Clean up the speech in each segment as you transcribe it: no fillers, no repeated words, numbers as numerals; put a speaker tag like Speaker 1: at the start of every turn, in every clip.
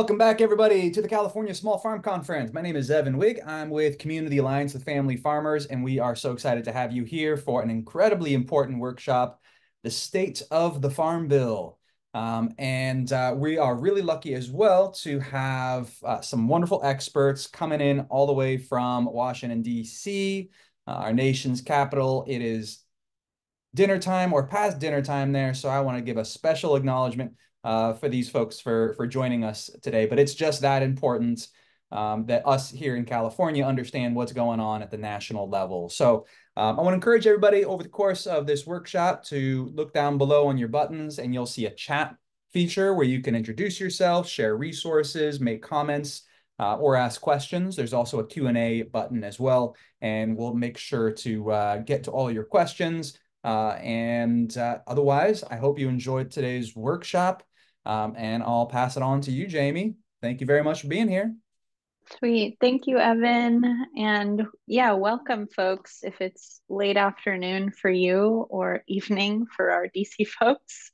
Speaker 1: Welcome back, everybody, to the California Small Farm Conference. My name is Evan Wigg. I'm with Community Alliance of Family Farmers, and we are so excited to have you here for an incredibly important workshop, the State of the Farm Bill. We are really lucky as well to have some wonderful experts coming in all the way from Washington, D.C., our nation's capital. It is dinner time or past dinner time there, so I want to give a special acknowledgement for these folks for joining us today. But it's just that important that us here in California understand what's going on at the national level. So I want to encourage everybody over the course of this workshop to look down below on your buttons, and you'll see a chat feature where you can introduce yourself, share resources, make comments, or ask questions. There's also a Q&A button as well, and we'll make sure to get to all your questions. Otherwise, I hope you enjoyed today's workshop, and I'll pass it on to you, Jamie. Thank you very much for being here.
Speaker 2: Sweet. Thank you, Evan. And yeah, welcome, folks, if it's late afternoon for you or evening for our DC folks.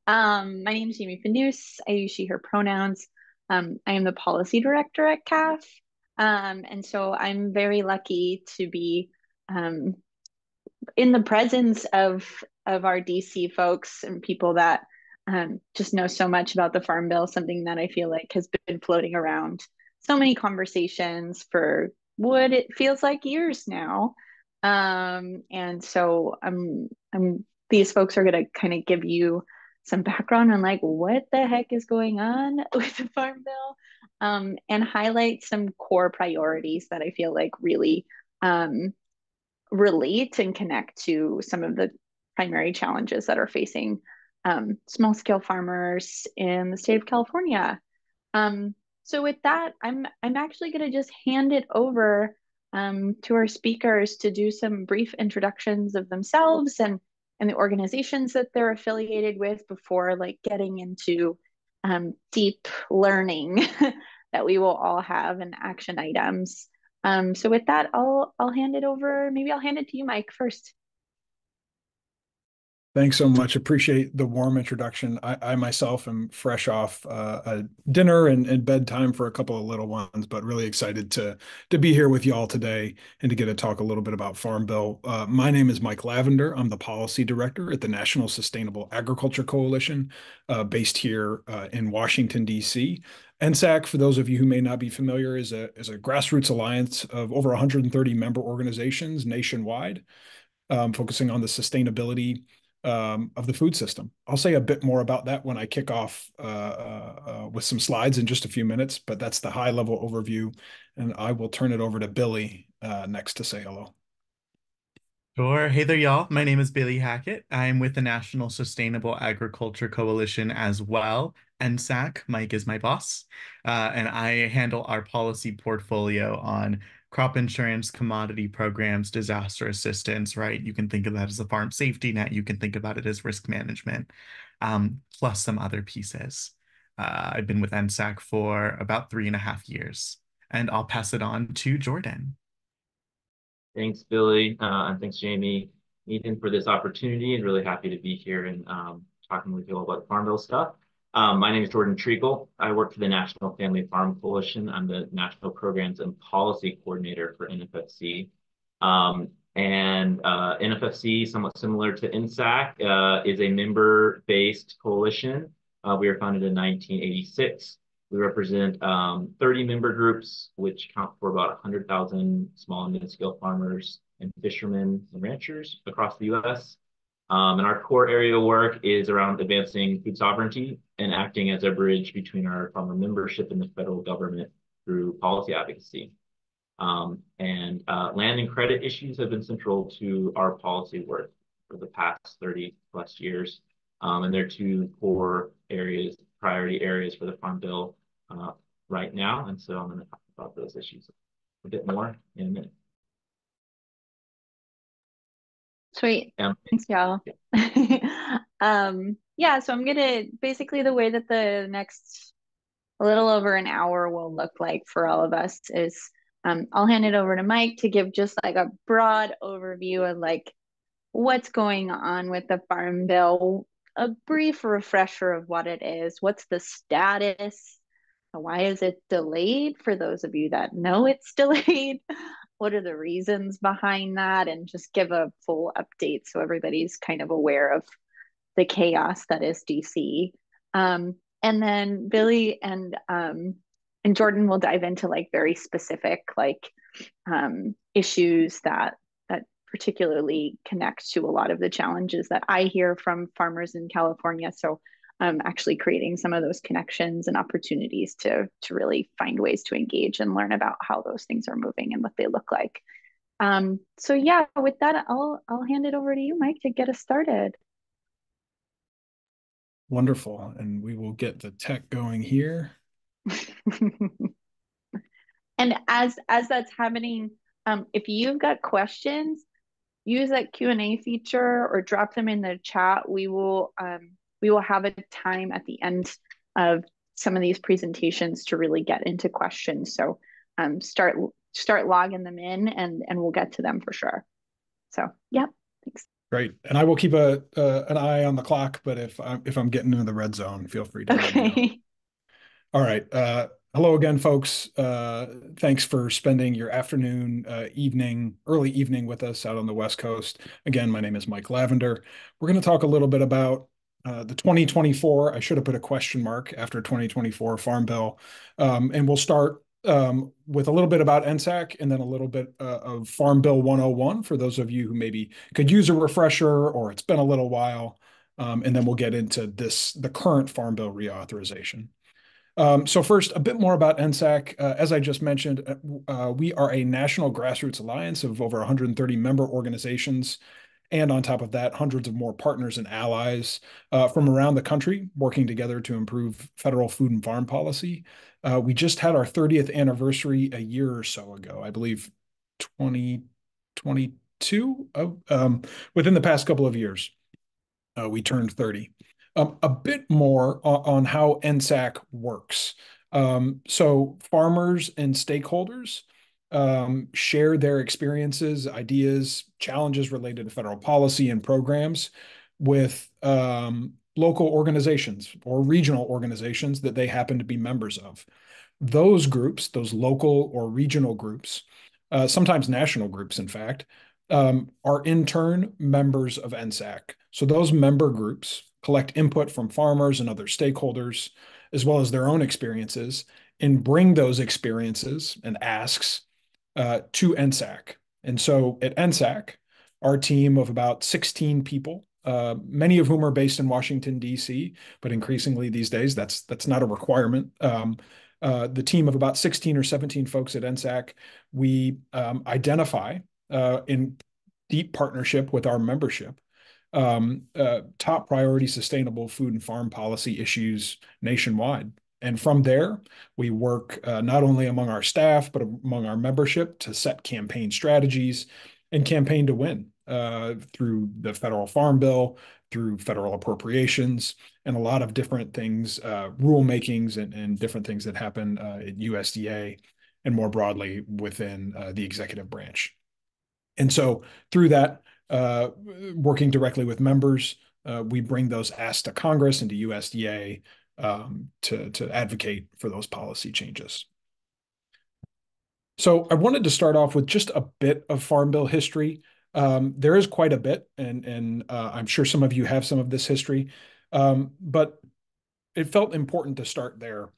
Speaker 2: My name is Jamie Fanous. I use she, her pronouns. I am the policy director at CAF. And so I'm very lucky to be in the presence of our DC folks and people that just know so much about the Farm Bill, something that I feel like has been floating around so many conversations for what it feels like years now. And so these folks are going to kind of give you some background on like what the heck is going on with the Farm Bill, and highlight some core priorities that I feel like really relate and connect to some of the primary challenges that are facing small scale farmers in the state of California. So with that, I'm actually going to just hand it over to our speakers to do some brief introductions of themselves and the organizations that they're affiliated with before like getting into deep learning that we will all have and action items. So with that, I'll hand it over. Maybe I'll hand it to you, Mike, first.
Speaker 3: Thanks so much. Appreciate the warm introduction. I myself am fresh off a dinner and bedtime for a couple of little ones, but really excited to be here with you all today and to get to talk a little bit about Farm Bill. My name is Mike Lavender. I'm the policy director at the National Sustainable Agriculture Coalition, based here in Washington, D.C. NSAC, for those of you who may not be familiar, is a grassroots alliance of over 130 member organizations nationwide, focusing on the sustainability of the food system. I'll say a bit more about that when I kick off with some slides in just a few minutes, but that's the high level overview. And I will turn it over to Billy next to say hello.
Speaker 4: Sure. Hey there, y'all. My name is Billy Hackett. I'm with the National Sustainable Agriculture Coalition as well. NSAC, Mike is my boss. And I handle our policy portfolio on crop insurance, commodity programs, disaster assistance, right? You can think of that as a farm safety net. You can think about it as risk management, plus some other pieces. I've been with NSAC for about 3.5 years, and I'll pass it on to Jordan.
Speaker 5: Thanks, Billy, and thanks, Jamie, Ethan, for this opportunity. And really happy to be here and talking with you all about Farm Bill stuff. My name is Jordan Treakle. I work for the National Family Farm Coalition. I'm the National Programs and Policy Coordinator for NFFC. NFFC, somewhat similar to NSAC, is a member-based coalition. We were founded in 1986. We represent 30 member groups, which count for about 100,000 small and mid-scale farmers and fishermen and ranchers across the U.S. And our core area of work is around advancing food sovereignty and acting as a bridge between our farmer membership and the federal government through policy advocacy. Land and credit issues have been central to our policy work for the past 30 plus years. And they're two core areas, priority areas for the Farm Bill right now. And so I'm going to talk about those issues a bit more in a minute.
Speaker 2: Sweet. Thanks, y'all. Yeah, so I'm gonna basically the way that the next a little over an hour will look like for all of us is I'll hand it over to Mike to give just like a broad overview of like what's going on with the Farm Bill, a brief refresher of what it is, what's the status why is it delayed? For those of you that know it's delayed, what are the reasons behind that? And just give a full update so everybody's kind of aware of the chaos that is DC. And then Billy and Jordan will dive into like very specific like issues that particularly connect to a lot of the challenges that I hear from farmers in California. So actually creating some of those connections and opportunities to really find ways to engage and learn about how those things are moving and what they look like. So yeah, with that, I'll hand it over to you, Mike, to get us started.
Speaker 3: Wonderful. And we will get the tech going here.
Speaker 2: And as that's happening, if you've got questions, use that Q&A feature or drop them in the chat. We will have a time at the end of some of these presentations to really get into questions. So start logging them in, and we'll get to them for sure. So yeah, thanks.
Speaker 3: Great. And I will keep an eye on the clock, but if I'm getting into the red zone, feel free to let me know. All right. Hello again, folks. Thanks for spending your afternoon, early evening with us out on the West Coast. Again, my name is Mike Lavender. We're going to talk a little bit about the 2024, I should have put a question mark after 2024 Farm Bill. And we'll start with a little bit about NSAC and then a little bit of Farm Bill 101 for those of you who maybe could use a refresher or it's been a little while. And then we'll get into the current Farm Bill reauthorization. So first, a bit more about NSAC. As I just mentioned, we are a national grassroots alliance of over 130 member organizations. And on top of that, hundreds of more partners and allies from around the country working together to improve federal food and farm policy. We just had our 30th anniversary a year or so ago, I believe 2022, within the past couple of years. We turned 30. A bit more on how NSAC works. So farmers and stakeholders share their experiences, ideas, challenges related to federal policy and programs with local organizations or regional organizations that they happen to be members of. Those groups, those local or regional groups, sometimes national groups, in fact, are in turn members of NSAC. So those member groups collect input from farmers and other stakeholders, as well as their own experiences, and bring those experiences and asks to NSAC. And so at NSAC, our team of about 16 people, many of whom are based in Washington, D.C., but increasingly these days, that's not a requirement. The team of about 16 or 17 folks at NSAC, we identify in deep partnership with our membership, top priority sustainable food and farm policy issues nationwide. And from there, we work not only among our staff, but among our membership to set campaign strategies and campaign to win through the federal farm bill, through federal appropriations, and a lot of different things, rulemakings and different things that happen at USDA and more broadly within the executive branch. And so through that, working directly with members, we bring those asks to Congress and to USDA to advocate for those policy changes. So I wanted to start off with just a bit of Farm Bill history. There is quite a bit, and I'm sure some of you have some of this history, but it felt important to start there.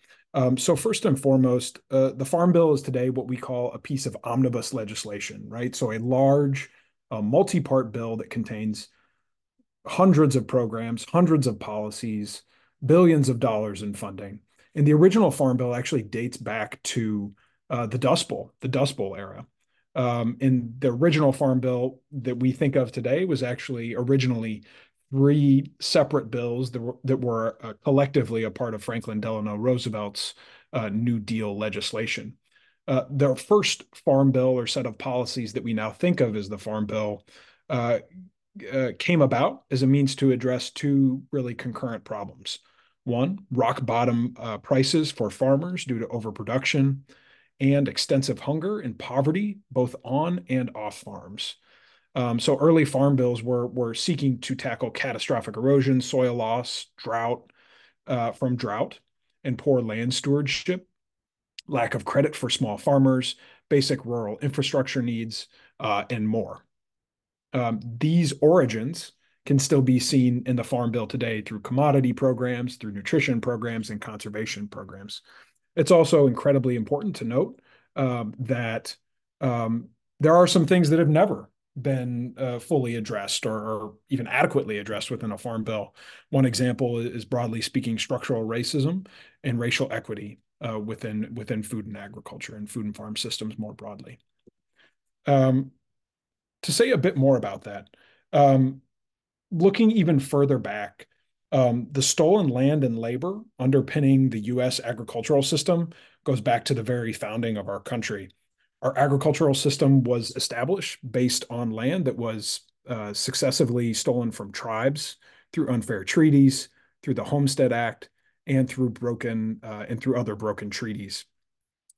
Speaker 3: So first and foremost, the Farm Bill is today what we call a piece of omnibus legislation, right? So a large, multi-part bill that contains hundreds of programs, hundreds of policies, billions of dollars in funding. And the original Farm Bill actually dates back to the Dust Bowl era. In the original Farm Bill that we think of today was actually originally three separate bills that were collectively a part of Franklin Delano Roosevelt's New Deal legislation. The first Farm Bill or set of policies that we now think of as the Farm Bill came about as a means to address two really concurrent problems. One, rock bottom prices for farmers due to overproduction and extensive hunger and poverty, both on and off farms. So early farm bills were seeking to tackle catastrophic erosion, soil loss, drought, and poor land stewardship lack of credit for small farmers, basic rural infrastructure needs, and more. These origins can still be seen in the Farm Bill today through commodity programs, through nutrition programs, and conservation programs. It's also incredibly important to note that there are some things that have never been fully addressed or even adequately addressed within a farm bill. One example is, broadly speaking, structural racism and racial equity within food and agriculture and food and farm systems more broadly. To say a bit more about that, um, looking even further back, the stolen land and labor underpinning the U.S. agricultural system goes back to the very founding of our country. Our agricultural system was established based on land that was successively stolen from tribes through unfair treaties, through the Homestead Act, and through other broken treaties.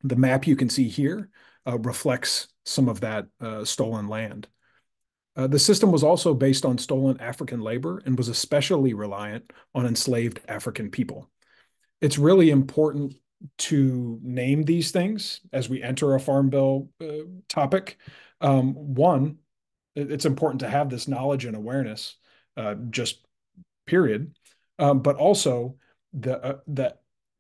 Speaker 3: The map you can see here reflects some of that stolen land. The system was also based on stolen African labor and was especially reliant on enslaved African people. It's really important to name these things as we enter a Farm Bill topic. One, it's important to have this knowledge and awareness, just period. But also the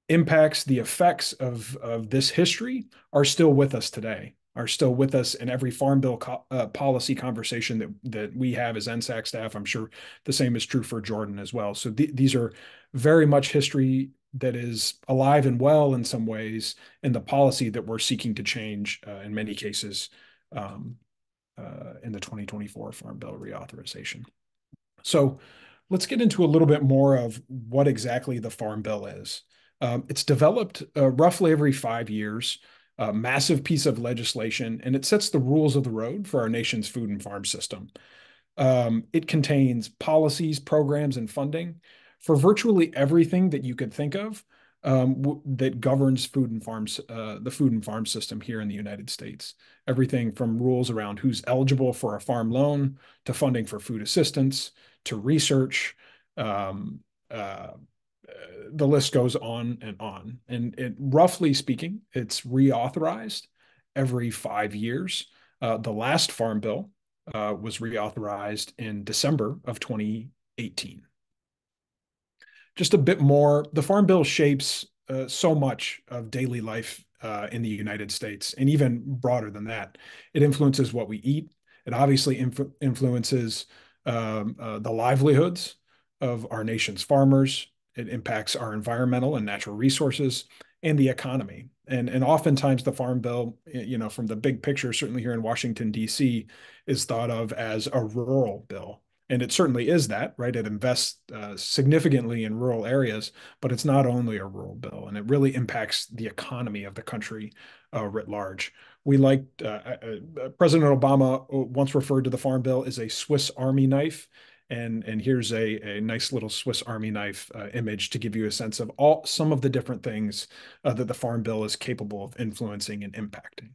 Speaker 3: impacts, the effects of this history are still with us today, are still with us in every Farm Bill policy conversation that we have as NSAC staff. I'm sure the same is true for Jordan as well. So these are very much history that is alive and well in some ways in the policy that we're seeking to change in many cases in the 2024 Farm Bill reauthorization. So let's get into a little bit more of what exactly the Farm Bill is. It's developed roughly every 5 years, a massive piece of legislation, and it sets the rules of the road for our nation's food and farm system. It contains policies, programs, and funding for virtually everything that you could think of that governs food and farms, the food and farm system here in the United States. Everything from rules around who's eligible for a farm loan to funding for food assistance to research. Um, uh, the list goes on and on. And roughly speaking, it's reauthorized every 5 years. The last Farm Bill was reauthorized in December of 2018. Just a bit more, the Farm Bill shapes so much of daily life in the United States, and even broader than that. It influences what we eat. It obviously influences the livelihoods of our nation's farmers. It impacts our environmental and natural resources and the economy. And oftentimes the Farm Bill, from the big picture, certainly here in Washington, D.C., is thought of as a rural bill. And it certainly is that, right? It invests significantly in rural areas, but it's not only a rural bill, and it really impacts the economy of the country writ large. President Obama once referred to the Farm Bill as a Swiss Army knife. And here's a nice little Swiss Army knife image to give you a sense of some of the different things that the Farm Bill is capable of influencing and impacting.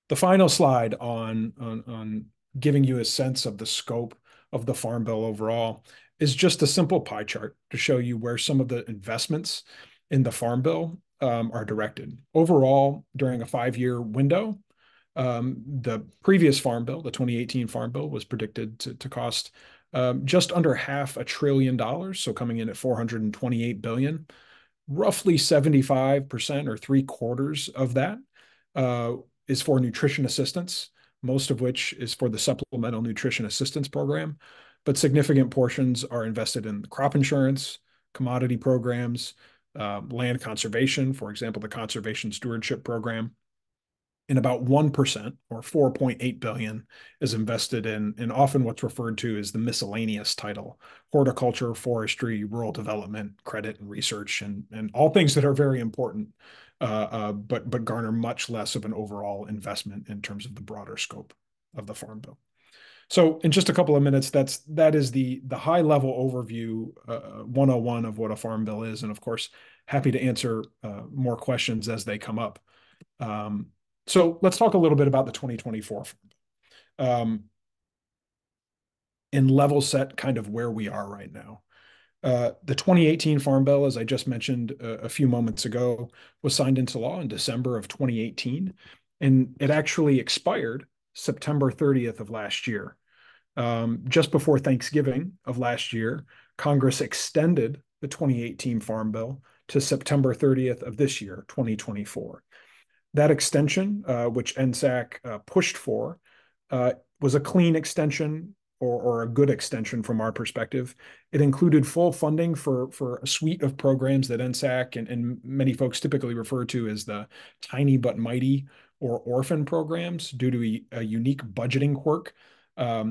Speaker 3: The final slide on giving you a sense of the scope of the Farm Bill overall is just a simple pie chart to show you where some of the investments in the Farm Bill are directed. Overall, during a 5-year window, the previous Farm Bill, the 2018 Farm Bill, was predicted to cost just under $500 billion, so coming in at $428 billion. Roughly 75% or 3/4 of that is for nutrition assistance, most of which is for the Supplemental Nutrition Assistance Program, but significant portions are invested in crop insurance, commodity programs, land conservation, for example, the Conservation Stewardship Program. And about 1% or 4.8 billion is invested in often what's referred to as the miscellaneous title: horticulture, forestry, rural development, credit and research, and all things that are very important, but garner much less of an overall investment in terms of the broader scope of the Farm Bill. So in just a couple of minutes, that is the high level overview 101 of what a Farm Bill is. And of course, happy to answer more questions as they come up. So let's talk a little bit about the 2024 and level set kind of where we are right now. The 2018 Farm Bill, as I just mentioned a few moments ago, was signed into law in December of 2018, and it actually expired September 30th of last year. Just before Thanksgiving of last year, Congress extended the 2018 Farm Bill to September 30th of this year, 2024. That extension, which NSAC pushed for, was a clean extension or a good extension from our perspective. It included full funding for a suite of programs that NSAC and many folks typically refer to as the tiny but mighty or orphan programs due to a unique budgeting quirk.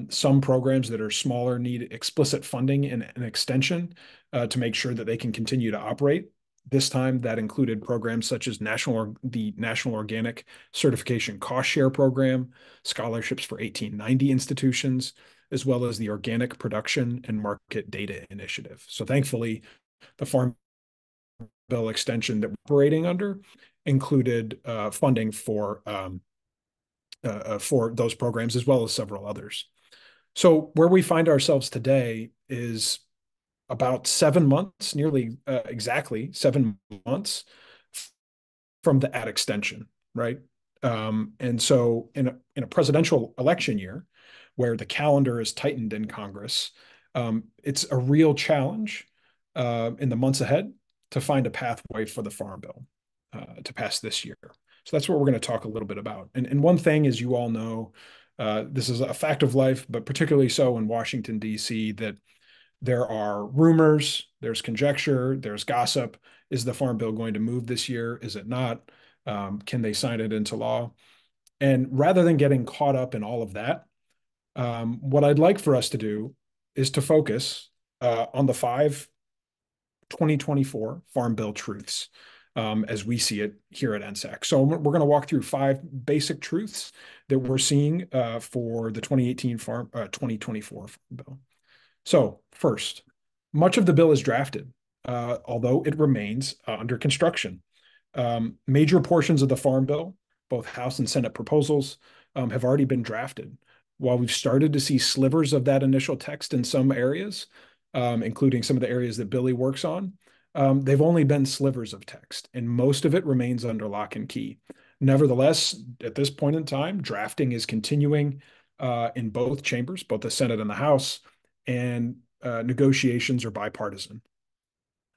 Speaker 3: Some programs that are smaller need explicit funding and an extension to make sure that they can continue to operate. This time, that included programs such as the National Organic Certification Cost Share Program, scholarships for 1890 institutions, as well as the Organic Production and Market Data Initiative. So thankfully, the Farm Bill extension that we're operating under included funding for those programs, as well as several others. So where we find ourselves today is about 7 months, nearly exactly 7 months from the ad extension, right? And so in a presidential election year where the calendar is tightened in Congress, it's a real challenge in the months ahead to find a pathway for the Farm Bill to pass this year. So that's what we're going to talk a little bit about. And one thing, as you all know, this is a fact of life, but particularly so in Washington, D.C., that there are rumors, there's conjecture, there's gossip. Is the Farm Bill going to move this year? Is it not? Can they sign it into law? And rather than getting caught up in all of that, what I'd like for us to do is to focus on the 2024 Farm Bill truths as we see it here at NSAC. So we're going to walk through 5 basic truths that we're seeing for the 2024 Farm Bill. So first, much of the bill is drafted, although it remains under construction. Major portions of the Farm Bill, both House and Senate proposals, have already been drafted. While we've started to see slivers of that initial text in some areas, including some of the areas that Billy works on, they've only been slivers of text, and most of it remains under lock and key. Nevertheless, at this point in time, drafting is continuing in both chambers, both the Senate and the House, and negotiations are bipartisan.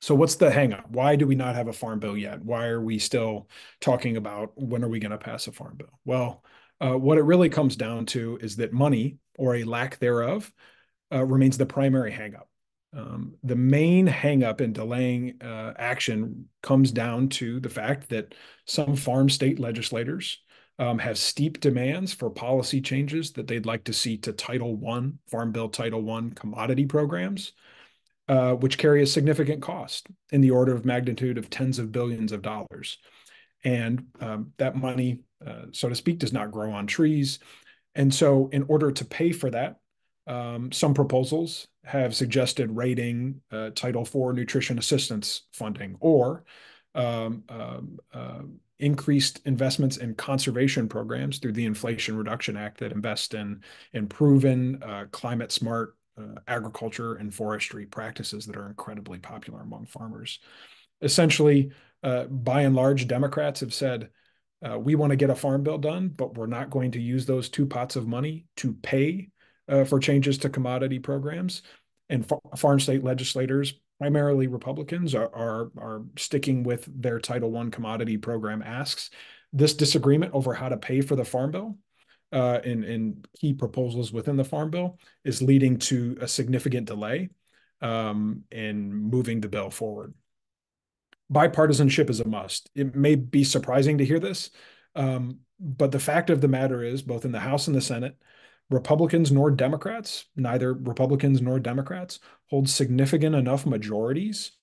Speaker 3: So what's the hangup? Why do we not have a Farm Bill yet? Why are we still talking about when are we going to pass a Farm Bill? Well, what it really comes down to is that money, or a lack thereof, remains the primary hangup. The main hangup in delaying action comes down to the fact that some farm state legislators have steep demands for policy changes that they'd like to see to Farm Bill Title I commodity programs, which carry a significant cost in the order of magnitude of tens of billions of dollars. And that money, so to speak, does not grow on trees. And so in order to pay for that, some proposals have suggested rating Title IV nutrition assistance funding or increased investments in conservation programs through the Inflation Reduction Act that invest in proven climate smart agriculture and forestry practices that are incredibly popular among farmers. Essentially, by and large, Democrats have said, we want to get a Farm Bill done, but we're not going to use those 2 pots of money to pay for changes to commodity programs. And farm state legislators, primarily Republicans, are sticking with their Title I commodity program asks. This disagreement over how to pay for the Farm Bill in key proposals within the Farm Bill is leading to a significant delay in moving the bill forward. Bipartisanship is a must. It may be surprising to hear this, but the fact of the matter is, both in the House and the Senate, neither Republicans nor Democrats, hold significant enough majorities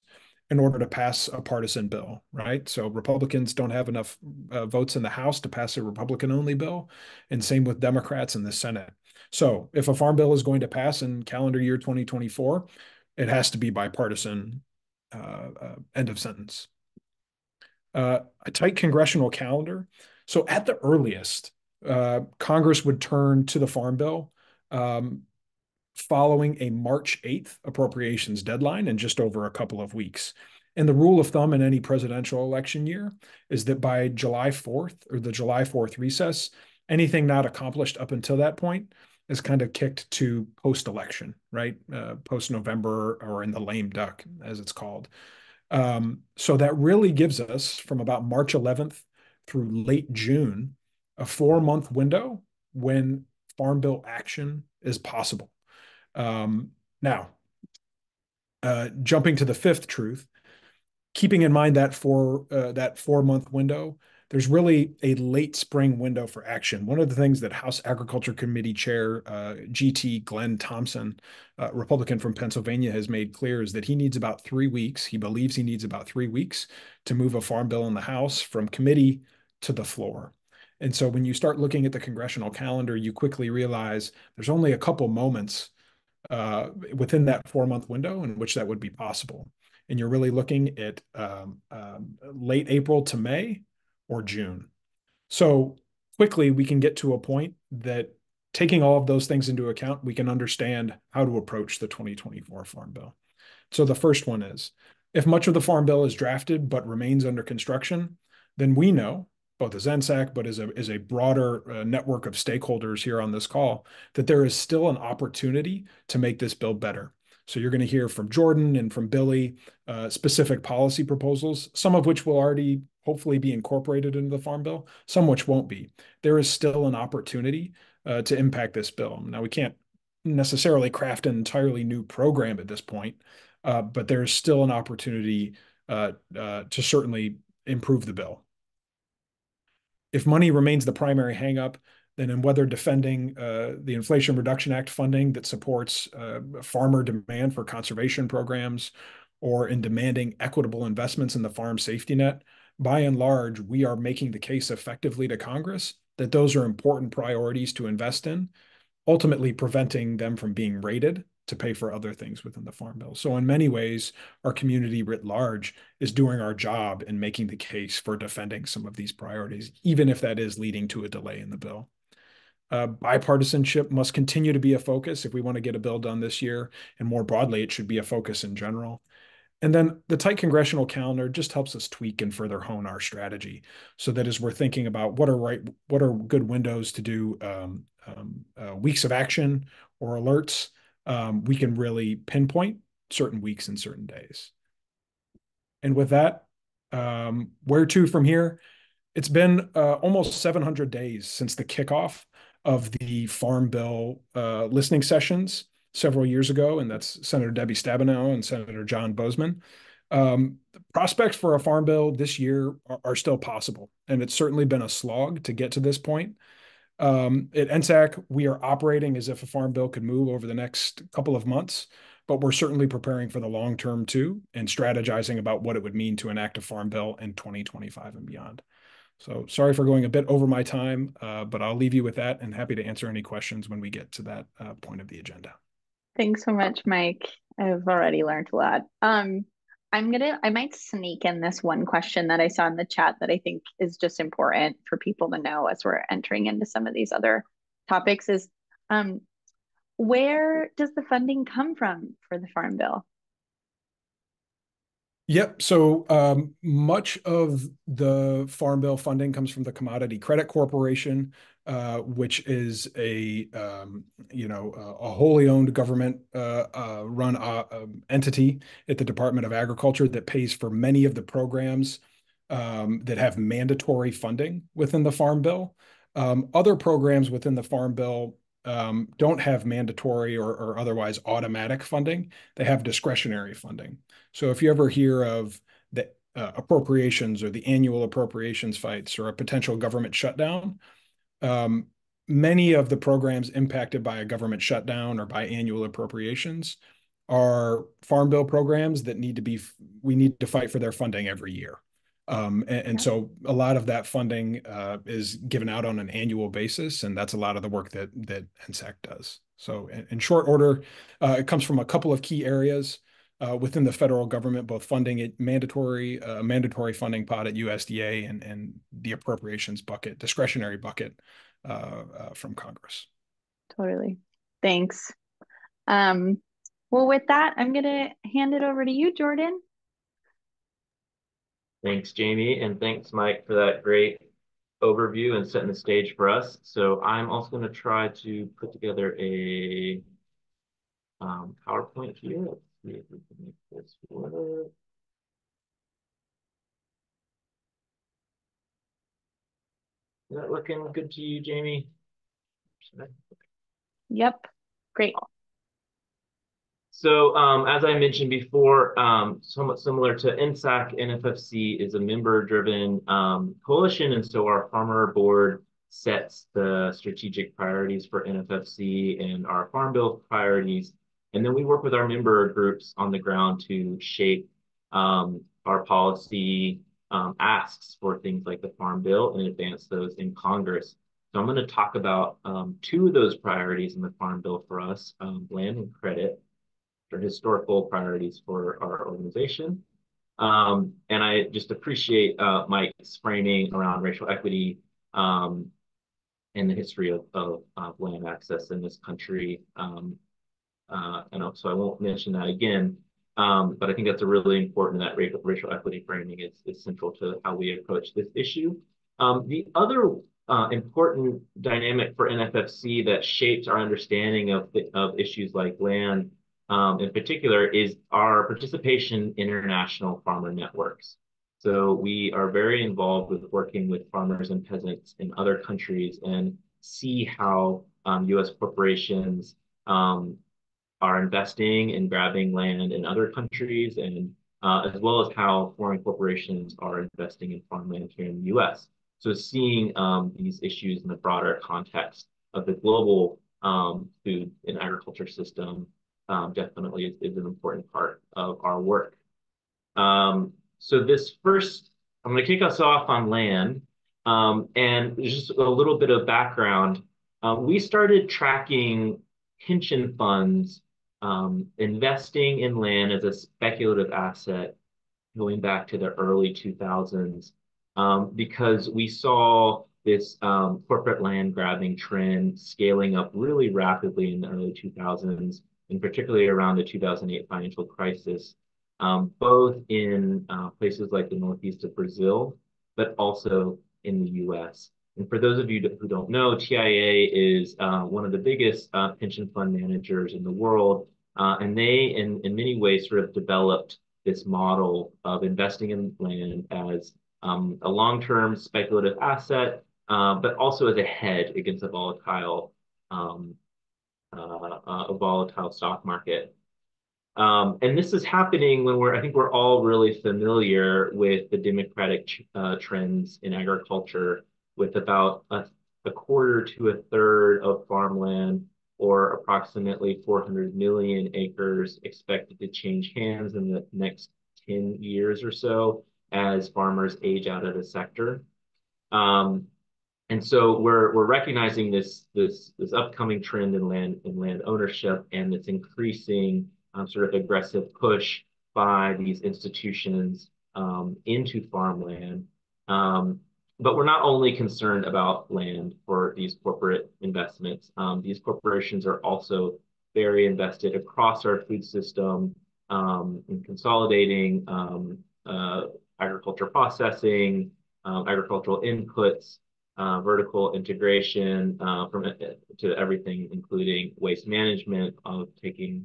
Speaker 3: in order to pass a partisan bill, right? So Republicans don't have enough votes in the House to pass a Republican-only bill, and same with Democrats in the Senate. So if a Farm Bill is going to pass in calendar year 2024, it has to be bipartisan, end of sentence. A tight congressional calendar. So at the earliest, Congress would turn to the Farm Bill following a March 8th appropriations deadline in just over a couple of weeks. And the rule of thumb in any presidential election year is that by July 4th or the July 4th recess, anything not accomplished up until that point is kind of kicked to post-election, right? Post-November, or in the lame duck, as it's called. So that really gives us from about March 11th through late June, a 4-month window when Farm Bill action is possible. Now, jumping to the fifth truth, keeping in mind that for that 4-month window, there's really a late spring window for action. One of the things that House Agriculture Committee Chair GT Glenn Thompson, Republican from Pennsylvania, has made clear is that he needs about 3 weeks. He believes he needs about 3 weeks to move a farm bill in the House from committee to the floor. And so when you start looking at the congressional calendar, you quickly realize there's only a couple moments within that 4-month window in which that would be possible. And you're really looking at late April to May or June. So quickly we can get to a point that, taking all of those things into account, we can understand how to approach the 2024 Farm Bill. So the first one is, if much of the Farm Bill is drafted but remains under construction, then we know, both as NSAC, but as a broader network of stakeholders here on this call, that there is still an opportunity to make this bill better. So you're going to hear from Jordan and from Billy specific policy proposals, some of which will already hopefully be incorporated into the Farm Bill, some which won't be. There is still an opportunity to impact this bill. Now, we can't necessarily craft an entirely new program at this point, but there is still an opportunity to certainly improve the bill. If money remains the primary hangup, then in whether defending the Inflation Reduction Act funding that supports farmer demand for conservation programs, or in demanding equitable investments in the farm safety net, by and large, we are making the case effectively to Congress that those are important priorities to invest in, ultimately preventing them from being rated to pay for other things within the Farm Bill. So in many ways, our community writ large is doing our job in making the case for defending some of these priorities, even if that is leading to a delay in the bill. Bipartisanship must continue to be a focus if we want to get a bill done this year, and more broadly, it should be a focus in general. And then the tight congressional calendar just helps us tweak and further hone our strategy, so that as we're thinking about what are good windows to do weeks of action or alerts, we can really pinpoint certain weeks and certain days. And with that, where to from here? It's been almost 700 days since the kickoff of the Farm Bill listening sessions several years ago, and that's Senator Debbie Stabenow and Senator John Boozman. The prospects for a Farm Bill this year are still possible, and it's certainly been a slog to get to this point. At NSAC, we are operating as if a Farm Bill could move over the next couple of months, but we're certainly preparing for the long term too, and strategizing about what it would mean to enact a Farm Bill in 2025 and beyond. So sorry for going a bit over my time, but I'll leave you with that, and happy to answer any questions when we get to that point of the agenda.
Speaker 2: Thanks so much, Mike. I've already learned a lot. I might sneak in this one question that I saw in the chat that I think is just important for people to know as we're entering into some of these other topics is, where does the funding come from for the Farm Bill?
Speaker 3: Yep. So much of the Farm Bill funding comes from the Commodity Credit Corporation, which is a wholly owned government run entity at the Department of Agriculture that pays for many of the programs that have mandatory funding within the Farm Bill. Other programs within the Farm Bill don't have mandatory or otherwise automatic funding. They have discretionary funding. So if you ever hear of the appropriations or the annual appropriations fights or a potential government shutdown, many of the programs impacted by a government shutdown or by annual appropriations are Farm Bill programs that we need to fight for their funding every year. So a lot of that funding is given out on an annual basis, and that's a lot of the work that NSAC does. So in short order, it comes from a couple of key areas within the federal government, both funding it mandatory funding pot at USDA and the appropriations bucket, discretionary bucket from Congress.
Speaker 2: Totally. Thanks. Um, well, with that, I'm going to hand it over to you, Jordan.
Speaker 5: Thanks, Jamie, and thanks, Mike, for that great overview and setting the stage for us. So I'm also going to try to put together a PowerPoint here. Let's see if we can make this work. Is that looking good to you, Jamie?
Speaker 2: Yep, great.
Speaker 5: So as I mentioned before, somewhat similar to NSAC, NFFC is a member-driven coalition, and so our farmer board sets the strategic priorities for NFFC and our Farm Bill priorities, and then we work with our member groups on the ground to shape our policy asks for things like the Farm Bill and advance those in Congress. So I'm going to talk about two of those priorities in the Farm Bill for us, land and credit, or historical priorities for our organization. And I just appreciate Mike's framing around racial equity and the history of land access in this country. And so I won't mention that again, but I think that's a really important, that racial equity framing is central to how we approach this issue. The other important dynamic for NFFC that shapes our understanding of issues like land in particular is our participation in international farmer networks. So we are very involved with working with farmers and peasants in other countries and see how US corporations are investing and grabbing land in other countries, and as well as how foreign corporations are investing in farmland here in the US. So seeing these issues in the broader context of the global food and agriculture system definitely is an important part of our work. So this first, I'm going to kick us off on land, and just a little bit of background. We started tracking pension funds investing in land as a speculative asset going back to the early 2000s, because we saw this corporate land grabbing trend scaling up really rapidly in the early 2000s, and particularly around the 2008 financial crisis, both in places like the northeast of Brazil, but also in the US. And for those of you who don't know, TIA is one of the biggest pension fund managers in the world, and they, in many ways, sort of developed this model of investing in land as a long-term speculative asset, but also as a hedge against a volatile stock market. And this is happening when I think we're all really familiar with the democratic trends in agriculture, with about a quarter to a third of farmland, or approximately 400 million acres, expected to change hands in the next 10 years or so as farmers age out of the sector. And so we're recognizing this upcoming trend in land ownership, and this increasing sort of aggressive push by these institutions into farmland. But we're not only concerned about land for these corporate investments. These corporations are also very invested across our food system in consolidating agriculture processing, agricultural inputs, vertical integration to everything, including waste management, of taking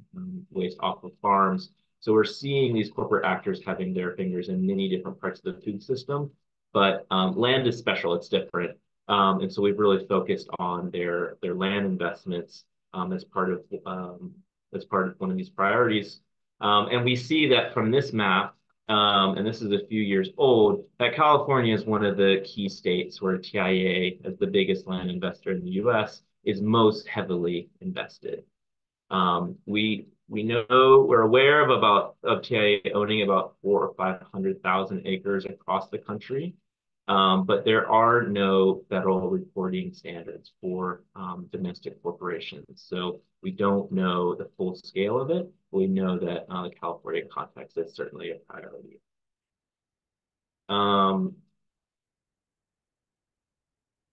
Speaker 5: waste off of farms. So we're seeing these corporate actors having their fingers in many different parts of the food system, but land is special, it's different. And so we've really focused on their land investments as part of one of these priorities. And we see that from this map, and this is a few years old, that California is one of the key states where TIA, as the biggest land investor in the US, is most heavily invested. We're aware of TIA owning about 400,000 or 500,000 acres across the country, but there are no federal reporting standards for domestic corporations. So we don't know the full scale of it. We know that the California context is certainly a priority.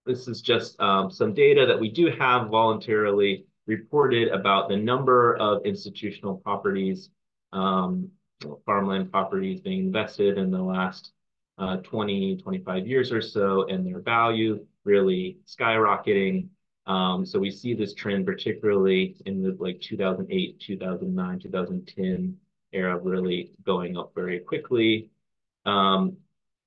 Speaker 5: This is just some data that we do have voluntarily reported about the number of institutional properties, farmland properties being invested in the last 20, 25 years or so, and their value really skyrocketing. So we see this trend particularly in the like 2008, 2009, 2010 era really going up very quickly.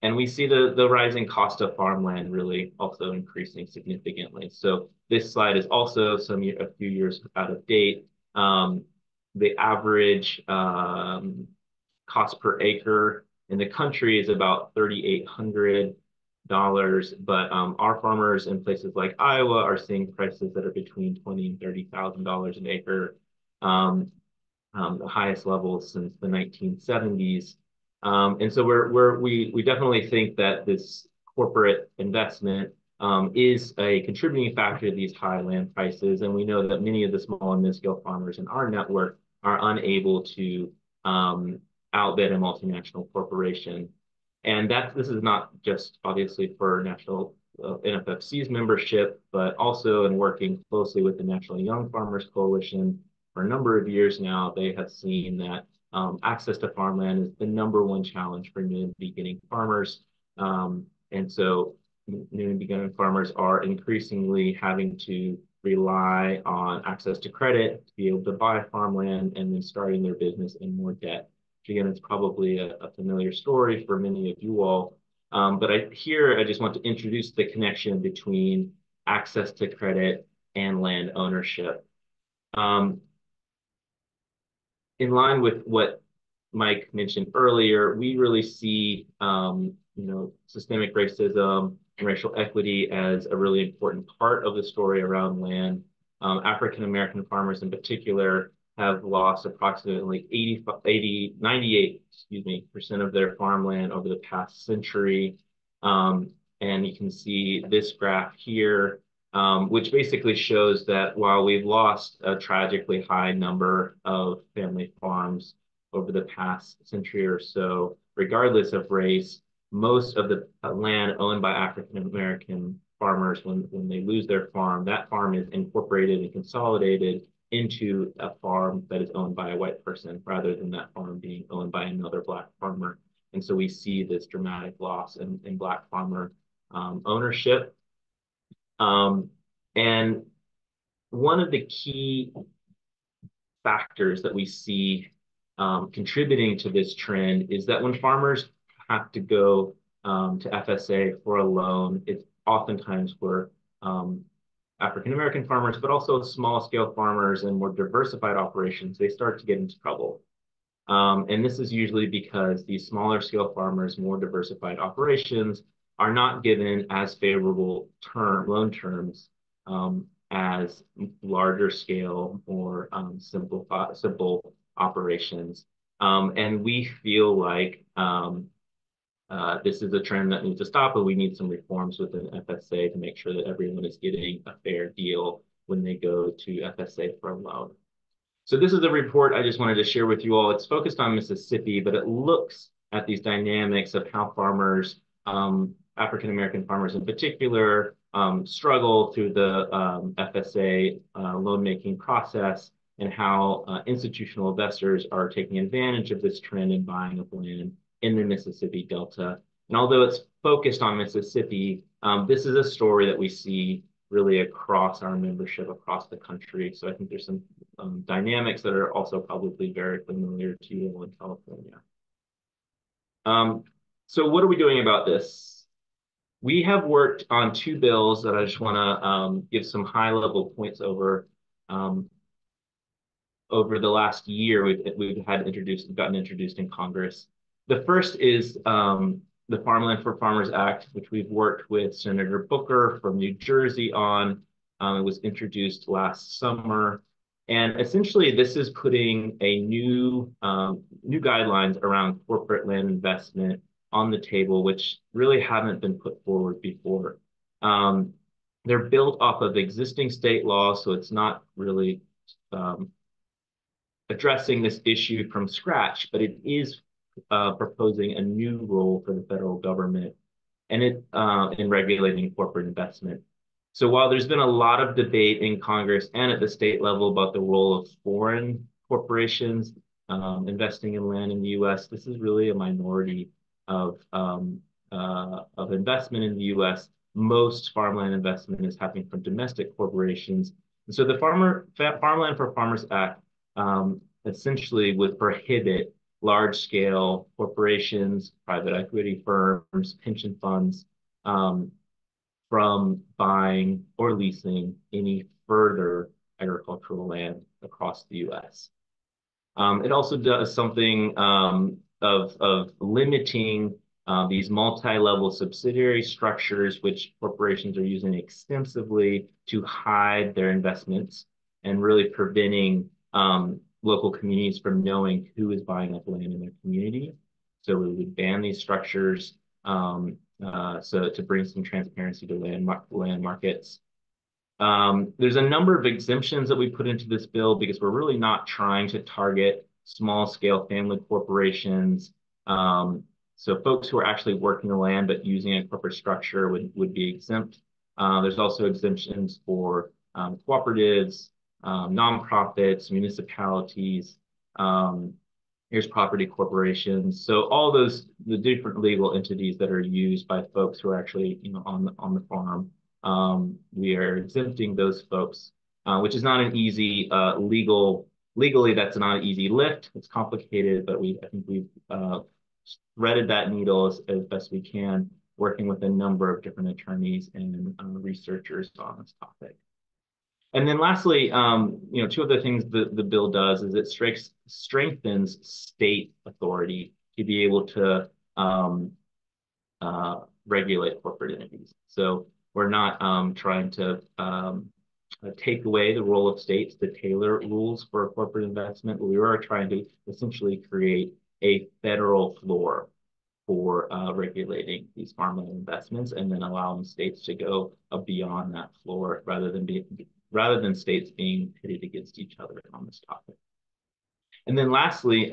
Speaker 5: And we see the rising cost of farmland really also increasing significantly. So this slide is also a few years out of date. The average cost per acre in the country is about $3,800, but our farmers in places like Iowa are seeing prices that are between $20,000 and $30,000 an acre, the highest levels since the 1970s. And so we definitely think that this corporate investment is a contributing factor to these high land prices. And we know that many of the small and mid-scale farmers in our network are unable to outbid a multinational corporation. And this is not just obviously for national NFFC's membership, but also in working closely with the National Young Farmers Coalition for a number of years now. They have seen that access to farmland is the #1 challenge for new and beginning farmers. And so new and beginning farmers are increasingly having to rely on access to credit to be able to buy farmland and then starting their business in more debt. Again, it's probably a familiar story for many of you all. But I just want to introduce the connection between access to credit and land ownership. In line with what Mike mentioned earlier, we really see systemic racism and racial equity as a really important part of the story around land. African-American farmers in particular have lost approximately 98% of their farmland over the past century. And you can see this graph here, which basically shows that while we've lost a tragically high number of family farms over the past century or so, regardless of race, most of the land owned by African-American farmers, when they lose their farm, that farm is incorporated and consolidated into a farm that is owned by a white person rather than that farm being owned by another Black farmer. And so we see this dramatic loss in Black farmer ownership. And one of the key factors that we see contributing to this trend is that when farmers have to go to FSA for a loan, it's oftentimes for African-American farmers, but also small-scale farmers and more diversified operations, they start to get into trouble. And this is usually because these smaller scale farmers, more diversified operations, are not given as favorable loan terms as larger scale or simple operations. And we feel like this is a trend that needs to stop, but we need some reforms within FSA to make sure that everyone is getting a fair deal when they go to FSA for a loan. So this is a report I just wanted to share with you all. It's focused on Mississippi, but it looks at these dynamics of how farmers, African-American farmers in particular, struggle through the FSA loan-making process and how institutional investors are taking advantage of this trend and buying up land in the Mississippi Delta. And although it's focused on Mississippi, this is a story that we see really across our membership across the country. So I think there's some dynamics that are also probably very familiar to you all in California. So what are we doing about this? We have worked on 2 bills that I just want to give some high-level points over. Over the last year, we've gotten introduced in Congress. The first is the Farmland for Farmers Act, which we've worked with Senator Booker from New Jersey on. It was introduced last summer. And essentially, this is putting a new guidelines around corporate land investment on the table, which really haven't been put forward before. They're built off of existing state law, so it's not really addressing this issue from scratch, but it is proposing a new role for the federal government and in regulating corporate investment. So while there's been a lot of debate in Congress and at the state level about the role of foreign corporations investing in land in the U.S., this is really a minority of investment in the U.S. Most farmland investment is happening from domestic corporations. And so the Farmland for Farmers Act essentially would prohibit large-scale corporations, private equity firms, pension funds from buying or leasing any further agricultural land across the U.S. It also does something of limiting these multi-level subsidiary structures, which corporations are using extensively to hide their investments and really preventing local communities from knowing who is buying up land in their community. So we would ban these structures so to bring some transparency to land markets. There's a number of exemptions that we put into this bill because we're really not trying to target small scale family corporations. So folks who are actually working the land but using a corporate structure would be exempt. There's also exemptions for cooperatives, nonprofits, municipalities, here's property corporations. So all the different legal entities that are used by folks who are actually, on the farm. We are exempting those folks, which is not an easy legally, that's not an easy lift. It's complicated, but I think we've threaded that needle as best we can, working with a number of different attorneys and researchers on this topic. And then lastly, two of the things the bill does is it strengthens state authority to be able to regulate corporate entities. So we're not trying to take away the role of states to tailor rules for corporate investment. We are trying to essentially create a federal floor for regulating these farmland investments, and then allowing states to go beyond that floor rather than states being pitted against each other on this topic. And then lastly,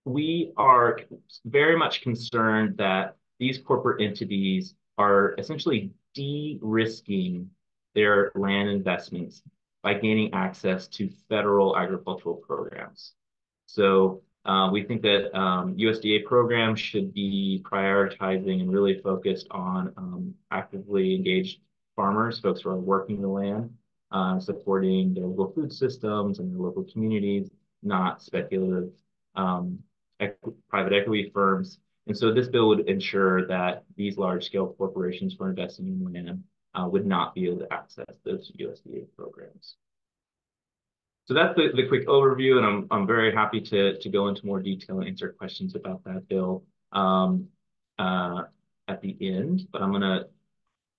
Speaker 5: we are very much concerned that these corporate entities are essentially de-risking their land investments by gaining access to federal agricultural programs. So we think that USDA programs should be prioritizing and really focused on actively engaged farmers, folks who are working the land, supporting their local food systems and their local communities, not speculative private equity firms. And so this bill would ensure that these large-scale corporations who are investing in land would not be able to access those USDA programs. So that's the quick overview, and I'm very happy to go into more detail and answer questions about that bill at the end. But I'm going to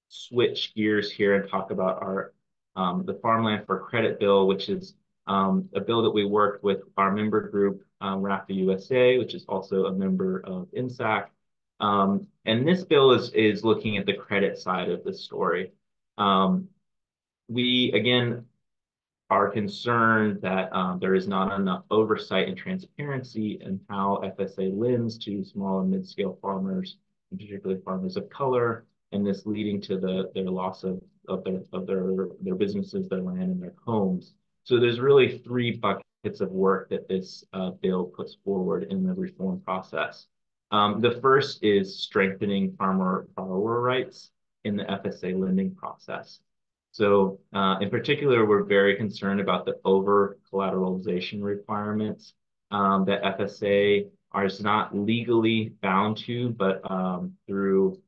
Speaker 5: switch gears here and talk about the Farmland for Credit bill, which is a bill that we worked with our member group, RAFA USA, which is also a member of NSAC. And this bill is looking at the credit side of the story. We, again, are concerned that there is not enough oversight and transparency in how FSA lends to small and mid-scale farmers, and particularly farmers of color, and this leading to their loss of their businesses, their land, and their homes. So there's really three buckets of work that this bill puts forward in the reform process. The first is strengthening farmer borrower rights in the FSA lending process. So in particular, we're very concerned about the over-collateralization requirements that FSA is not legally bound to, but through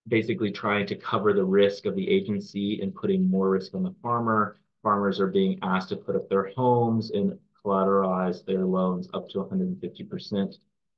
Speaker 5: basically trying to cover the risk of the agency and putting more risk on the farmer. Farmers are being asked to put up their homes and collateralize their loans up to 150%.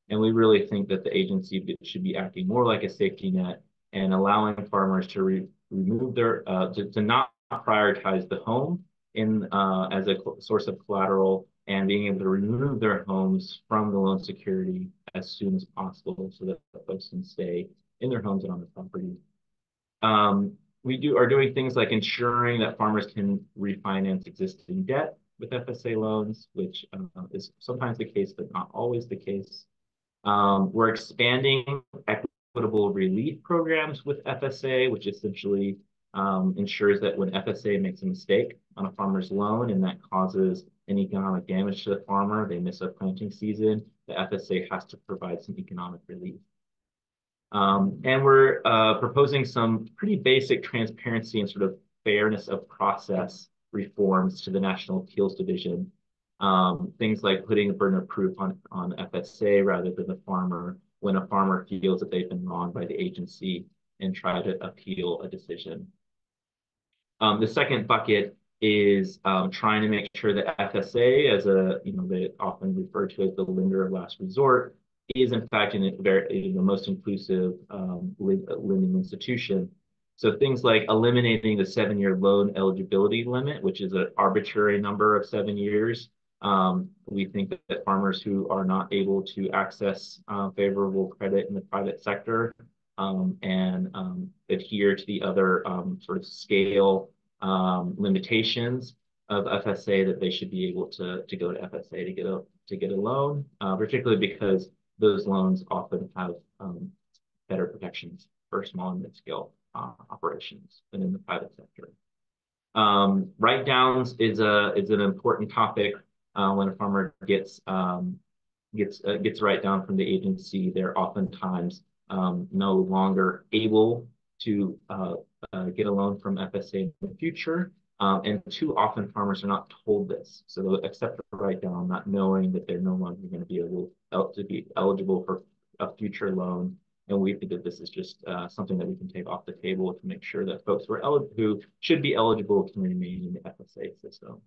Speaker 5: And we really think that the agency should be acting more like a safety net and allowing farmers to remove their, to not prioritize the home as a source of collateral, and being able to remove their homes from the loan security as soon as possible so that folks can stay in their homes and on the property. We are doing things like ensuring that farmers can refinance existing debt with FSA loans, which is sometimes the case, but not always the case. We're expanding equitable relief programs with FSA, which essentially ensures that when FSA makes a mistake on a farmer's loan and that causes an economic damage to the farmer, they miss a planting season, the FSA has to provide some economic relief. And we're proposing some pretty basic transparency and sort of fairness of process reforms to the National Appeals Division. Things like putting a burden of proof on FSA rather than the farmer when a farmer feels that they've been wronged by the agency and try to appeal a decision. The second bucket is trying to make sure that FSA, as they often referred to as the lender of last resort, is in fact the most inclusive lending institution. So things like eliminating the 7-year loan eligibility limit, which is an arbitrary number of 7 years. We think that farmers who are not able to access favorable credit in the private sector and adhere to the other sort of scale limitations of FSA, that they should be able to go to FSA to get a loan, particularly because those loans often have better protections for small and mid-scale operations than in the private sector. Write-downs is an important topic. When a farmer gets write-down from the agency, they're oftentimes no longer able to get a loan from FSA in the future. And too often farmers are not told this. So they'll accept the write-down, not knowing that they're no longer going to be able to be eligible for a future loan. And we think that this is just something that we can take off the table to make sure that folks who should be eligible can remain in the FSA system.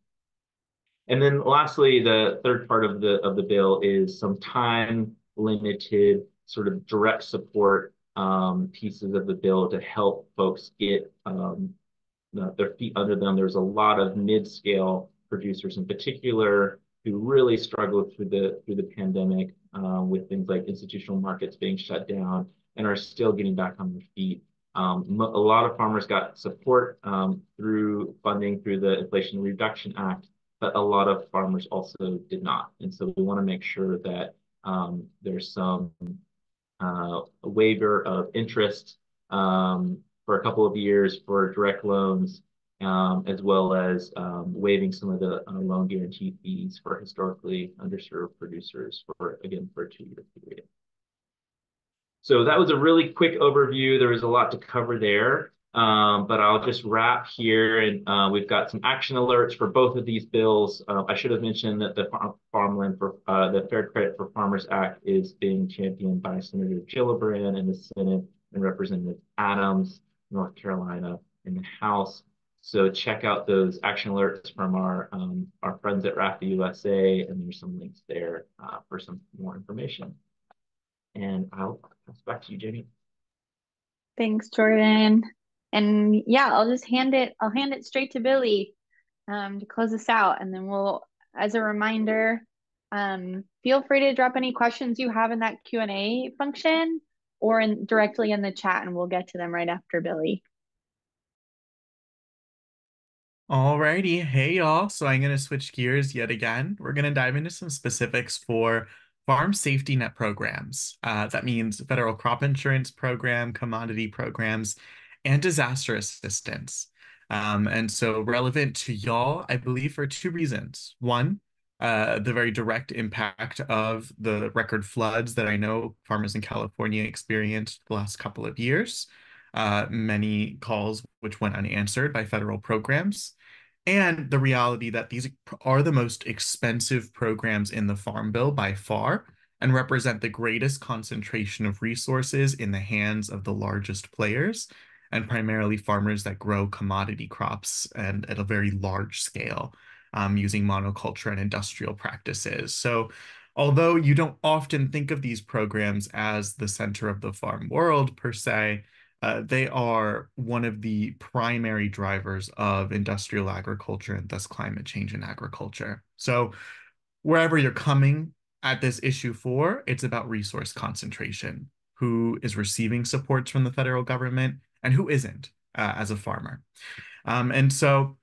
Speaker 5: And then lastly, the third part of the bill is some time-limited sort of direct support pieces of the bill to help folks get their feet under them. There's a lot of mid-scale producers in particular who really struggled through the pandemic with things like institutional markets being shut down and are still getting back on their feet. A lot of farmers got support through funding through the Inflation Reduction Act, but a lot of farmers also did not. And so we want to make sure that there's some waiver of interest for a couple of years for direct loans, as well as waiving some of the loan guarantee fees for historically underserved producers for a 2-year period. So that was a really quick overview. There was a lot to cover there, but I'll just wrap here. And we've got some action alerts for both of these bills. I should have mentioned that the the Fair Credit for Farmers Act is being championed by Senator Gillibrand in the Senate and Representative Adams, North Carolina, in the House. So check out those action alerts from our friends at RAFA USA, and there's some links there for some more information. And I'll pass back to you, Jamie.
Speaker 2: Thanks, Jordan. And yeah, I'll hand it straight to Billy to close us out. And then as a reminder, feel free to drop any questions you have in that Q&A function or directly in the chat, and we'll get to them right after Billy.
Speaker 4: Alrighty, hey y'all. So I'm going to switch gears yet again. We're going to dive into some specifics for farm safety net programs. That means federal crop insurance program, commodity programs, and disaster assistance. And so relevant to y'all, I believe, for 2 reasons. One, the very direct impact of the record floods that I know farmers in California experienced the last couple of years. Many calls which went unanswered by federal programs. And the reality that these are the most expensive programs in the Farm Bill by far and represent the greatest concentration of resources in the hands of the largest players, and primarily farmers that grow commodity crops and at a very large scale using monoculture and industrial practices. So although you don't often think of these programs as the center of the farm world per se, they are one of the primary drivers of industrial agriculture and thus climate change in agriculture. So wherever you're coming at this issue for, it's about resource concentration. Who is receiving supports from the federal government and who isn't as a farmer. And so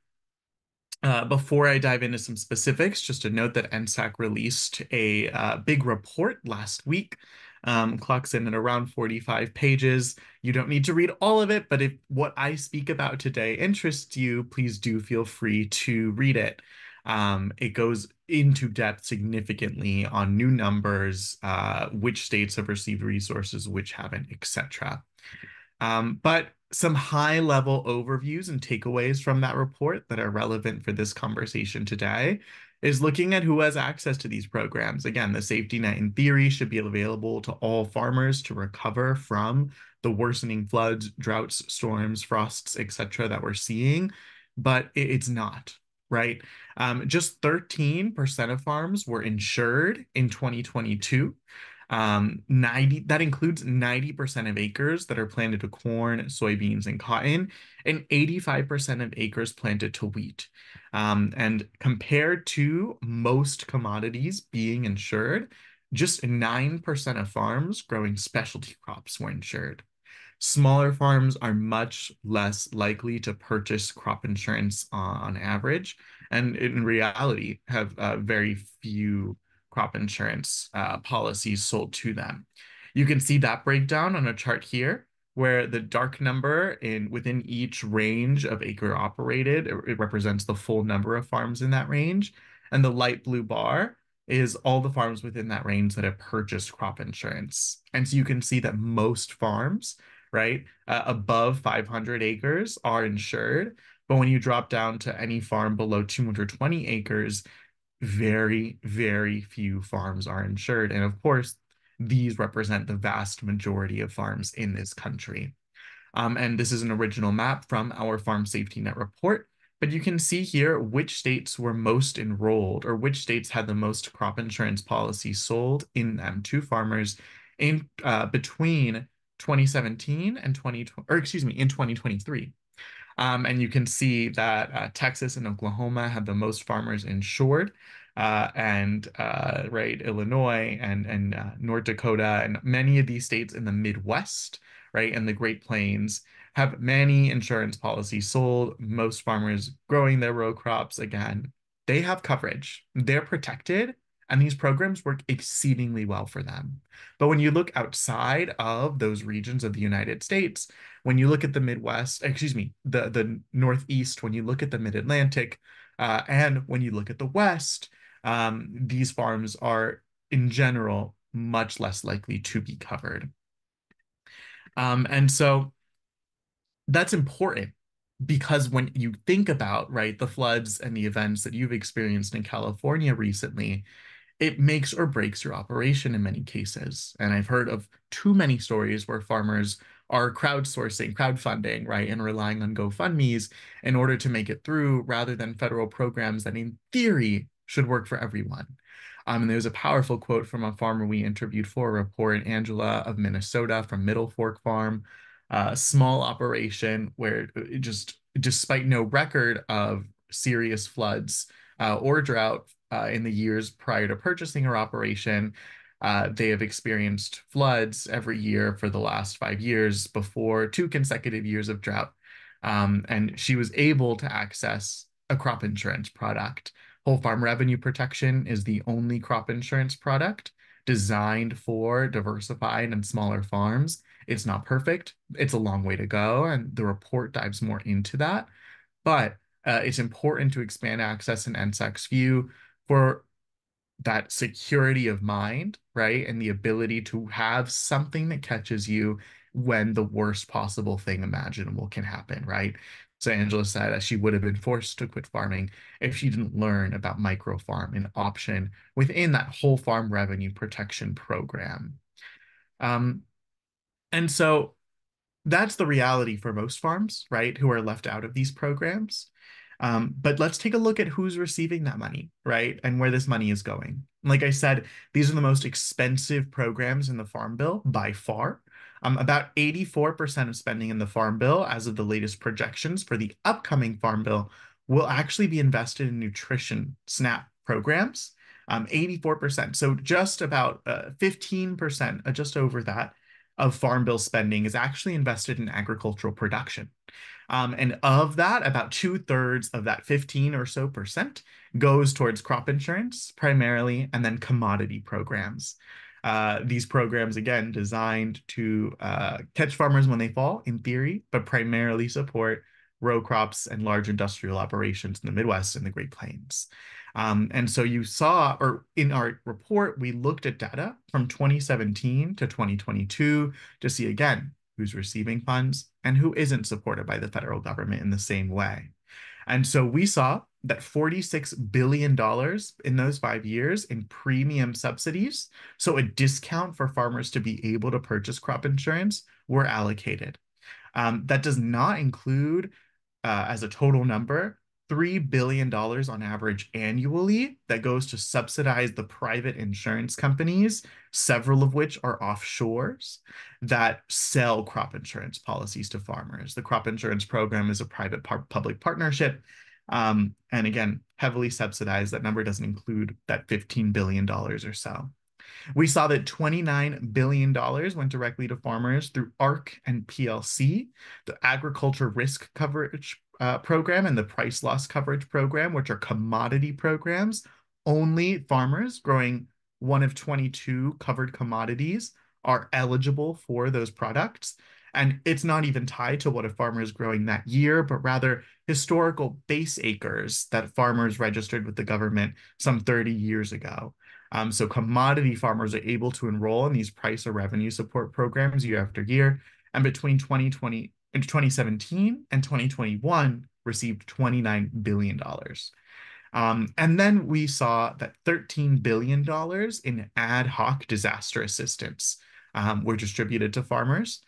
Speaker 4: before I dive into some specifics, just a note that NSAC released a big report last week clocks in at around 45 pages. You don't need to read all of it, but if what I speak about today interests you, please do feel free to read it. It goes into depth significantly on new numbers, which states have received resources, which haven't, etc. But some high-level overviews and takeaways from that report that are relevant for this conversation today is looking at who has access to these programs. Again, the safety net in theory should be available to all farmers to recover from the worsening floods, droughts, storms, frosts, etc. that we're seeing, but it's not, right? Just 13% of farms were insured in 2022. 90 that includes 90% of acres that are planted to corn, soybeans, and cotton, and 85% of acres planted to wheat. And compared to most commodities being insured, just 9% of farms growing specialty crops were insured. Smaller farms are much less likely to purchase crop insurance on average, and in reality have very few crop insurance policies sold to them. You can see that breakdown on a chart here, where the dark number within each range of acre operated, it represents the full number of farms in that range, and the light blue bar is all the farms within that range that have purchased crop insurance. And so you can see that most farms, right, above 500 acres are insured. But when you drop down to any farm below 220 acres, very, very few farms are insured. And of course, these represent the vast majority of farms in this country. And this is an original map from our Farm Safety Net report. But you can see here which states were most enrolled, or which states had the most crop insurance policies sold in them to farmers in between 2017 and 2020, or excuse me, in 2023. And you can see that Texas and Oklahoma have the most farmers insured, and right, Illinois and North Dakota and many of these states in the Midwest, right, and the Great Plains have many insurance policies sold. Most farmers growing their row crops, again, they have coverage. They're protected, and these programs work exceedingly well for them. But when you look outside of those regions of the United States, when you look at the Midwest, excuse me, the Northeast, when you look at the Mid-Atlantic, and when you look at the West, these farms are, in general, much less likely to be covered. And so that's important because when you think about, right, the floods and the events that you've experienced in California recently, it makes or breaks your operation in many cases. And I've heard of too many stories where farmers are crowdfunding, right, and relying on GoFundMes in order to make it through rather than federal programs that in theory should work for everyone. And there's a powerful quote from a farmer we interviewed for a report, Angela of Minnesota from Middle Fork Farm, a small operation where despite no record of serious floods or drought in the years prior to purchasing her operation, they have experienced floods every year for the last 5 years before 2 consecutive years of drought. And she was able to access a crop insurance product. Whole farm revenue protection is the only crop insurance product designed for diversified and smaller farms. It's not perfect. It's a long way to go, and the report dives more into that. But it's important to expand access in NSAC's view for that security of mind, right? And the ability to have something that catches you when the worst possible thing imaginable can happen, right? So Angela said that she would have been forced to quit farming if she didn't learn about microfarm, an option within that whole farm revenue protection program. And so that's the reality for most farms, right, who are left out of these programs. But let's take a look at who's receiving that money, right, and where this money is going. Like I said, these are the most expensive programs in the Farm Bill by far. About 84% of spending in the Farm Bill, as of the latest projections for the upcoming Farm Bill, will actually be invested in nutrition SNAP programs. 84%. So just about 15%, just over that, of Farm Bill spending is actually invested in agricultural production. And of that, about 2/3 of that 15 or so percent goes towards crop insurance primarily, and then commodity programs. These programs, again, designed to catch farmers when they fall, in theory, but primarily support row crops and large industrial operations in the Midwest and the Great Plains. And so you saw, or in our report, we looked at data from 2017 to 2022 to see, again, who's receiving funds and who isn't supported by the federal government in the same way. And so we saw that $46 billion in those 5 years in premium subsidies, so a discount for farmers to be able to purchase crop insurance, were allocated. That does not include, as a total number, $3 billion on average annually that goes to subsidize the private insurance companies, several of which are offshores, that sell crop insurance policies to farmers. The crop insurance program is a private-public partnership. And again, heavily subsidized. That number doesn't include that $15 billion or so. We saw that $29 billion went directly to farmers through ARC and PLC, the Agriculture Risk Coverage Program and the Price Loss Coverage Program, which are commodity programs. Only farmers growing one of 22 covered commodities are eligible for those products. And it's not even tied to what a farmer is growing that year, but rather historical base acres that farmers registered with the government some 30 years ago. So commodity farmers are able to enroll in these price or revenue support programs year after year. And between 2017 and 2021, received $29 billion. And then we saw that $13 billion in ad hoc disaster assistance were distributed to farmers.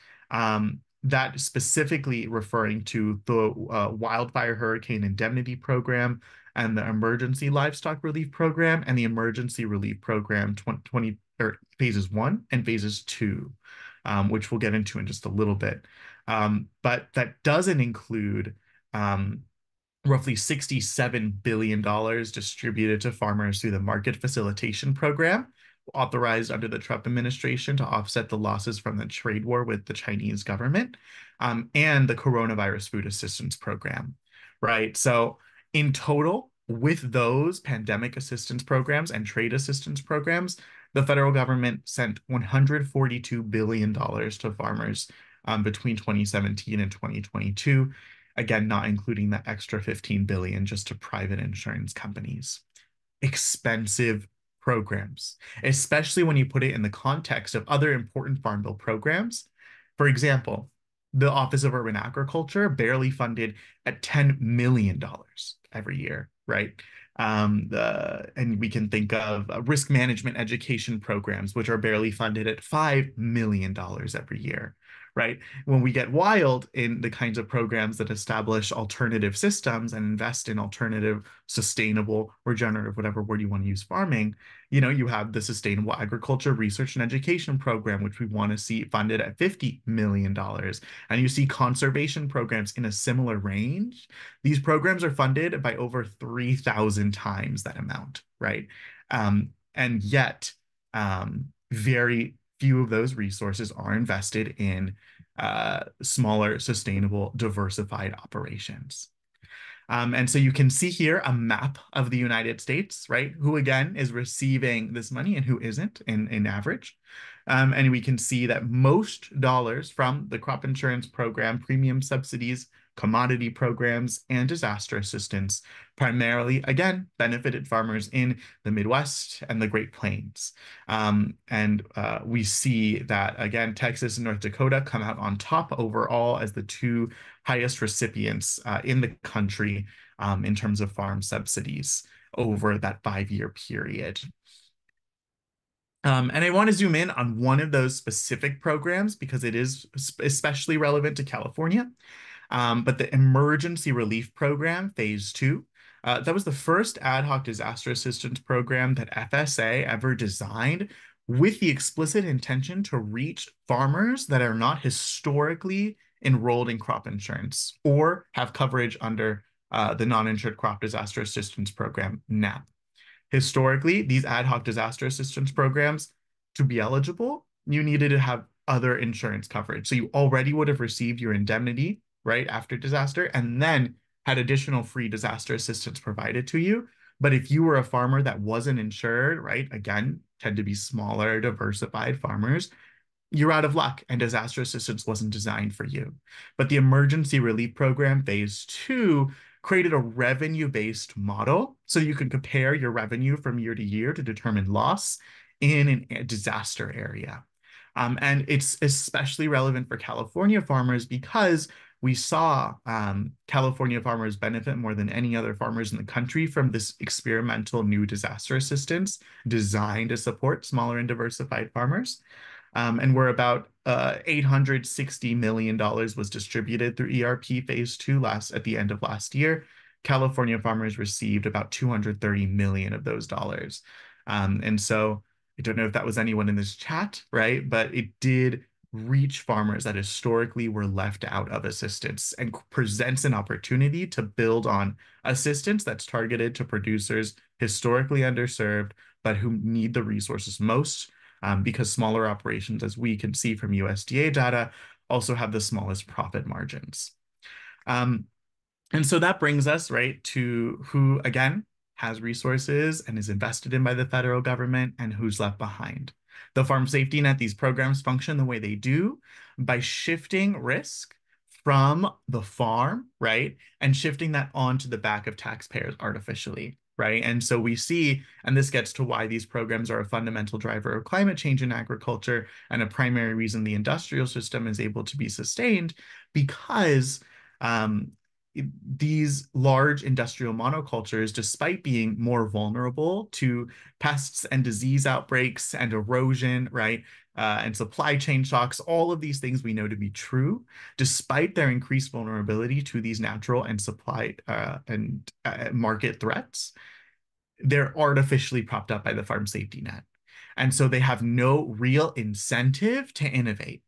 Speaker 4: That specifically referring to the Wildfire Hurricane Indemnity Program and the Emergency Livestock Relief Program and the Emergency Relief Program phases 1 and phases 2, which we'll get into in just a little bit. But that doesn't include roughly $67 billion distributed to farmers through the Market Facilitation Program, authorized under the Trump administration to offset the losses from the trade war with the Chinese government, and the Coronavirus Food Assistance Program, right? So in total, with those pandemic assistance programs and trade assistance programs, the federal government sent $142 billion to farmers between 2017 and 2022. Again, not including the extra $15 billion just to private insurance companies. Expensive programs, especially when you put it in the context of other important Farm Bill programs. For example, the Office of Urban Agriculture barely funded at $10 million every year, right? And we can think of risk management education programs, which are barely funded at $5 million every year, right? When we get wild in the kinds of programs that establish alternative systems and invest in alternative, sustainable, regenerative, whatever word you want to use, farming, you have the Sustainable Agriculture Research and Education Program, which we want to see funded at $50 million. And you see conservation programs in a similar range. These programs are funded by over 3,000 times that amount, right? And yet, very few of those resources are invested in smaller, sustainable, diversified operations. And so you can see here a map of the United States, right? Who, again, is receiving this money and who isn't in average. And we can see that most dollars from the crop insurance program, premium subsidies, commodity programs, and disaster assistance primarily, again, benefited farmers in the Midwest and the Great Plains. And we see that, again, Texas and North Dakota come out on top overall as the two highest recipients in the country in terms of farm subsidies over that 5-year period. And I want to zoom in on one of those specific programs because it is especially relevant to California. But the Emergency Relief Program, Phase 2, that was the first ad hoc disaster assistance program that FSA ever designed with the explicit intention to reach farmers that are not historically enrolled in crop insurance or have coverage under the Non-Insured Crop Disaster Assistance Program, NAP. Historically, these ad hoc disaster assistance programs, to be eligible, you needed to have other insurance coverage. So you already would have received your indemnity, right, after disaster, and then had additional free disaster assistance provided to you. But if you were a farmer that wasn't insured, right, again, tend to be smaller, diversified farmers, you're out of luck and disaster assistance wasn't designed for you. But the emergency relief program phase 2 created a revenue-based model so you can compare your revenue from year to year to determine loss in a disaster area. And it's especially relevant for California farmers because we saw California farmers benefit more than any other farmers in the country from this experimental new disaster assistance designed to support smaller and diversified farmers. And we're about $860 million was distributed through ERP phase 2 at the end of last year. California farmers received about 230 million of those dollars. And so I don't know if that was anyone in this chat, right? But it did reach farmers that historically were left out of assistance and presents an opportunity to build on assistance that's targeted to producers historically underserved, but who need the resources most, because smaller operations, as we can see from USDA data, also have the smallest profit margins. And so that brings us right to who, again, has resources and is invested in by the federal government and who's left behind. The farm safety net, these programs function the way they do by shifting risk from the farm, right? And shifting that onto the back of taxpayers artificially, right? And so we see, and this gets to why these programs are a fundamental driver of climate change in agriculture and a primary reason the industrial system is able to be sustained, because these large industrial monocultures, despite being more vulnerable to pests and disease outbreaks and erosion, right, and supply chain shocks, all of these things we know to be true, despite their increased vulnerability to these natural and supply and market threats, they're artificially propped up by the farm safety net. And so they have no real incentive to innovate.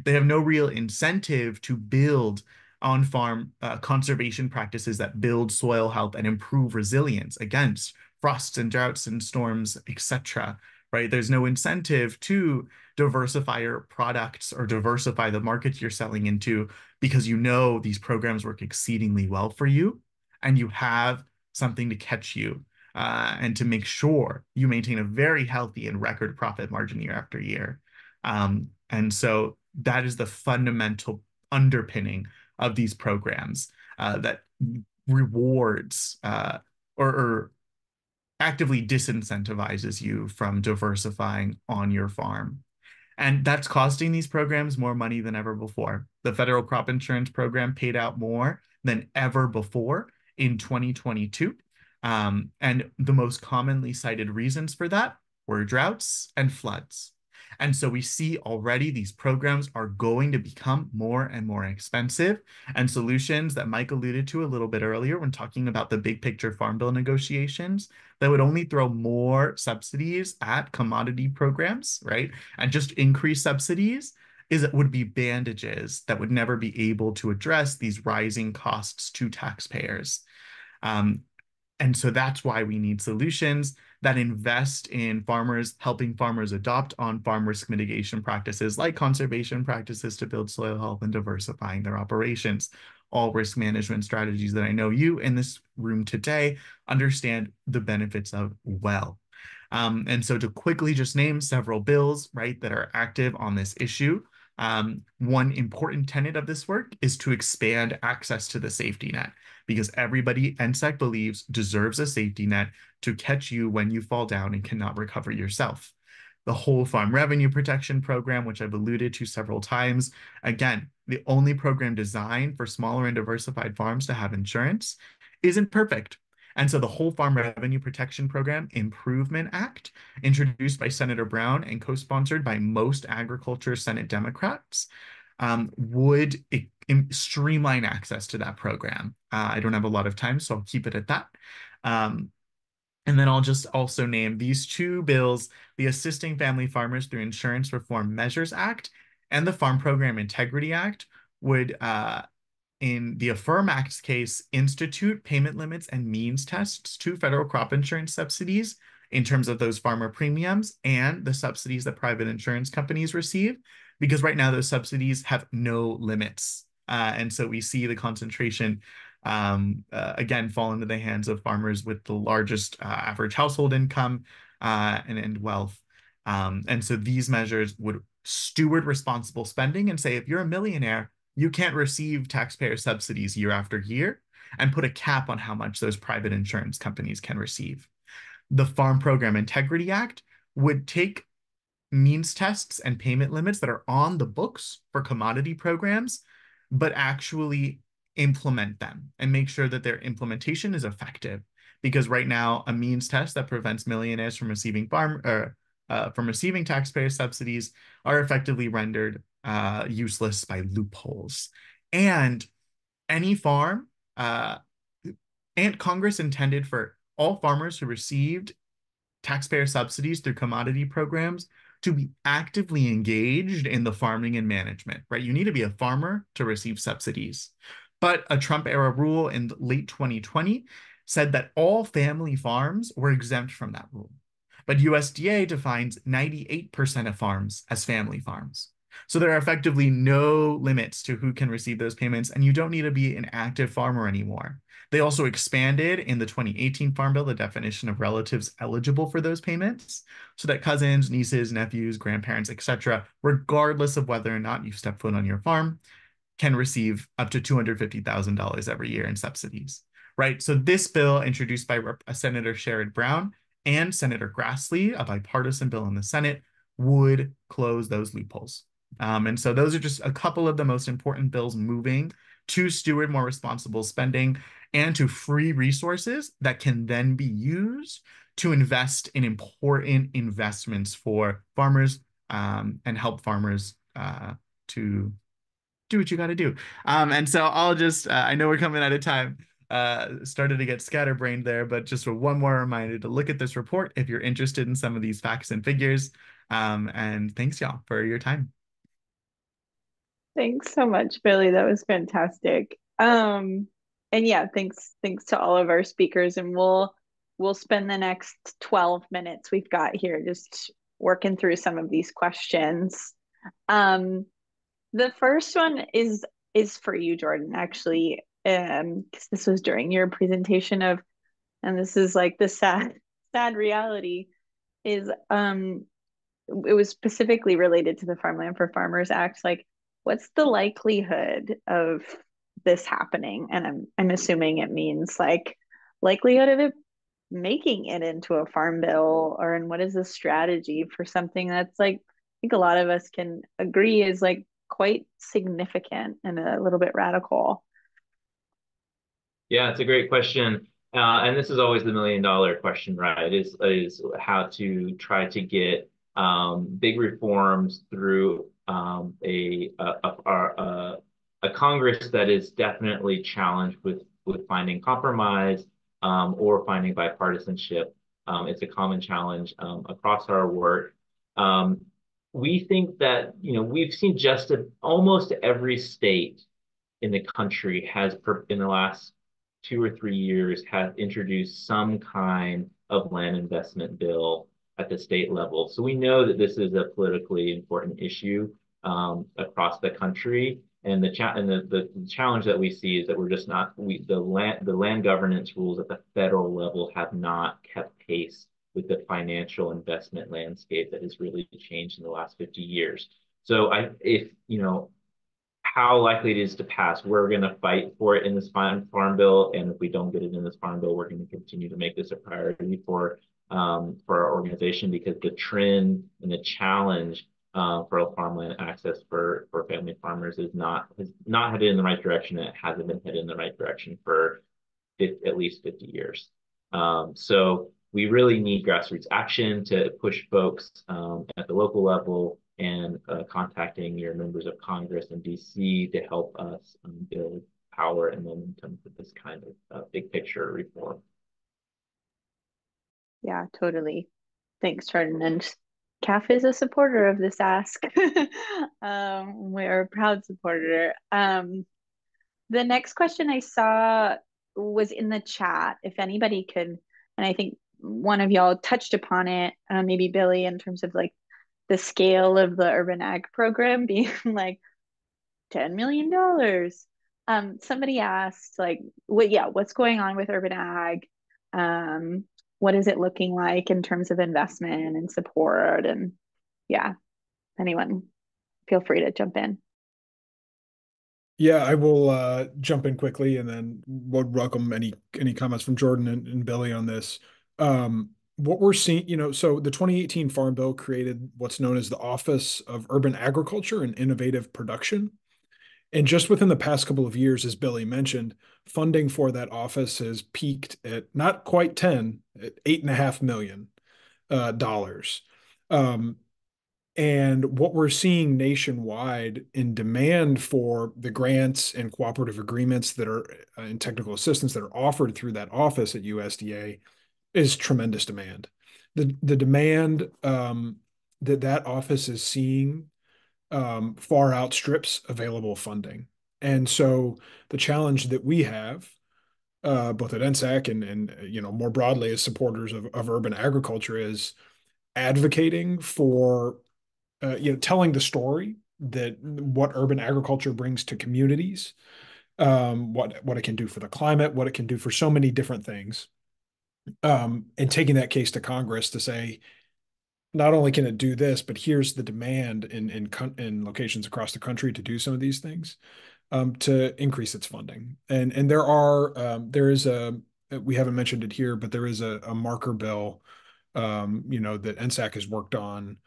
Speaker 4: They have no real incentive to build on-farm conservation practices that build soil health and improve resilience against frosts and droughts and storms, etc. Right? There's no incentive to diversify your products or diversify the markets you're selling into, because you know these programs work exceedingly well for you and you have something to catch you and to make sure you maintain a very healthy and record profit margin year after year. And so that is the fundamental underpinning of these programs that rewards or actively disincentivizes you from diversifying on your farm. And that's costing these programs more money than ever before. The federal crop insurance program paid out more than ever before in 2022. And the most commonly cited reasons for that were droughts and floods. And so we see already these programs are going to become more and more expensive, and solutions that Mike alluded to a little bit earlier when talking about the big picture farm bill negotiations that would only throw more subsidies at commodity programs, right? And just increase subsidies would be bandages that would never be able to address these rising costs to taxpayers. And so that's why we need solutions that invest in farmers, helping farmers adopt on-farm risk mitigation practices like conservation practices to build soil health and diversifying their operations. All risk management strategies that I know you in this room today understand the benefits of well. And so to quickly just name several bills, right, that are active on this issue, one important tenet of this work is to expand access to the safety net, because everybody, NSAC believes, deserves a safety net to catch you when you fall down and cannot recover yourself. The whole farm revenue protection program, which I've alluded to several times, again, the only program designed for smaller and diversified farms to have insurance, isn't perfect. And so the whole farm revenue protection program improvement act, introduced by Senator Brown and co-sponsored by most agriculture Senate Democrats, would streamline access to that program. I don't have a lot of time, so I'll keep it at that. And then I'll just also name these two bills: the Assisting Family Farmers Through Insurance Reform Measures Act and the Farm Program Integrity Act would, in the Affirm Act's case, institute payment limits and means tests to federal crop insurance subsidies in terms of those farmer premiums and the subsidies that private insurance companies receive, because right now those subsidies have no limits. And so we see the concentration again fall into the hands of farmers with the largest average household income and wealth. And so these measures would steward responsible spending and say, if you're a millionaire, you can't receive taxpayer subsidies year after year, and put a cap on how much those private insurance companies can receive. The Farm Program Integrity Act would take means tests and payment limits that are on the books for commodity programs, but actually implement them and make sure that their implementation is effective. Because right now, a means test that prevents millionaires from receiving from receiving taxpayer subsidies are effectively rendered useless by loopholes. And any farm, and Congress intended for all farmers who received taxpayer subsidies through commodity programs to be actively engaged in the farming and management, right? You need to be a farmer to receive subsidies. But a Trump era rule in late 2020 said that all family farms were exempt from that rule. But USDA defines 98% of farms as family farms. So there are effectively no limits to who can receive those payments, and you don't need to be an active farmer anymore. They also expanded in the 2018 Farm Bill the definition of relatives eligible for those payments, so that cousins, nieces, nephews, grandparents, etc., regardless of whether or not you've stepped foot on your farm, can receive up to $250,000 every year in subsidies, right? So this bill, introduced by Senator Sherrod Brown and Senator Grassley, a bipartisan bill in the Senate, would close those loopholes. And so those are just a couple of the most important bills moving to steward more responsible spending and to free resources that can then be used to invest in important investments for farmers, and help farmers to do what you got to do. And so I'll just, I know we're coming out of time, started to get scatterbrained there, but just one more reminder to look at this report if you're interested in some of these facts and figures. And thanks, y'all, for your time.
Speaker 2: Thanks so much, Billy. That was fantastic. And yeah, thanks to all of our speakers, and we'll spend the next 12 minutes we've got here just working through some of these questions. The first one is for you, Jordan, actually, because this was during your presentation of, and this is like the sad reality is it was specifically related to the Farmland for Farmers Act. Like, what's the likelihood of this happening? And I'm assuming it means like likelihood of it making it into a farm bill, or and what is the strategy for something that's like, I think a lot of us can agree is like quite significant and a little bit radical.
Speaker 5: Yeah, it's a great question. And this is always the $1 million question, right? Is how to try to get big reforms through a Congress that is definitely challenged with finding compromise, or finding bipartisanship. It's a common challenge across our work. We think that, we've seen almost every state in the country has, in the last 2 or 3 years, have introduced some kind of land investment bill at the state level. So we know that this is a politically important issue across the country. And the challenge that we see is that we're just not, the land governance rules at the federal level have not kept pace with the financial investment landscape that has really changed in the last 50 years. So if how likely it is to pass, we're going to fight for it in this farm bill, and if we don't get it in this farm bill, we're going to continue to make this a priority for our organization, because the trend and the challenge for farmland access for family farmers has not headed in the right direction, and it hasn't been headed in the right direction for at least 50 years. So we really need grassroots action to push folks at the local level, and contacting your members of Congress in DC to help us build power and momentum for this kind of big picture reform.
Speaker 2: Yeah, totally. Thanks, Jordan. And CAF is a supporter of this ask. We're a proud supporter. The next question I saw was in the chat. If anybody could, and I think one of y'all touched upon it, maybe Billy, in terms of like the scale of the urban ag program being like $10 million. Somebody asked like, what's going on with urban ag? what is it looking like in terms of investment and support? And yeah, anyone, feel free to jump in.
Speaker 3: Yeah, I will jump in quickly and then would welcome any comments from Jordan and Billy on this. What we're seeing, so the 2018 Farm Bill created what's known as the Office of Urban Agriculture and Innovative Production. And just within the past couple of years, as Billy mentioned, funding for that office has peaked at not quite 10, at $8.5 million dollars. And what we're seeing nationwide in demand for the grants and cooperative agreements that are and technical assistance that are offered through that office at USDA is tremendous demand. The demand that office is seeing far outstrips available funding. And so the challenge that we have, both at NSAC and more broadly as supporters of urban agriculture, is advocating for telling the story that what urban agriculture brings to communities, what it can do for the climate, what it can do for so many different things, and taking that case to Congress to say, not only can it do this, but here's the demand in locations across the country to do some of these things, to increase its funding. And there is we haven't mentioned it here, but there is a marker bill, that NSAC has worked on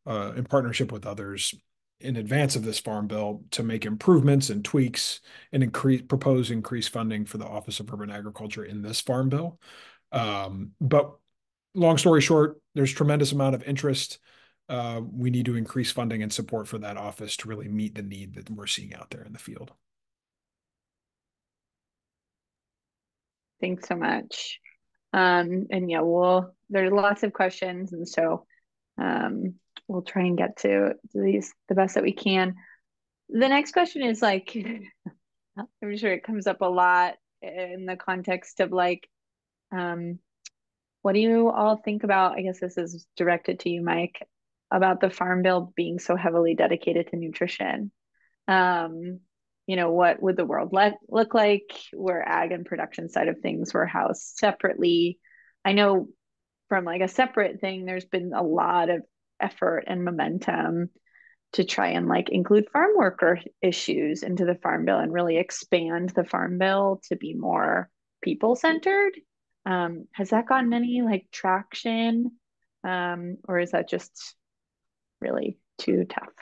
Speaker 3: in partnership with others in advance of this farm bill to make improvements and tweaks and propose increased funding for the Office of Urban Agriculture in this farm bill. But long story short, there's tremendous amount of interest. We need to increase funding and support for that office to really meet the need that we're seeing out there in the field.
Speaker 2: Thanks so much. And yeah, there's lots of questions, and so we'll try and get to these the best that we can. The next question is like, I'm sure it comes up a lot in the context of like, what do you all think about? I guess this is directed to you, Mike, about the Farm Bill being so heavily dedicated to nutrition. What would the world look like where ag and production side of things were housed separately? I know from like a separate thing, there's been a lot of effort and momentum to try and like include farm worker issues into the Farm Bill and really expand the Farm Bill to be more people centered. Has that gotten any like traction? Or is that just really too tough?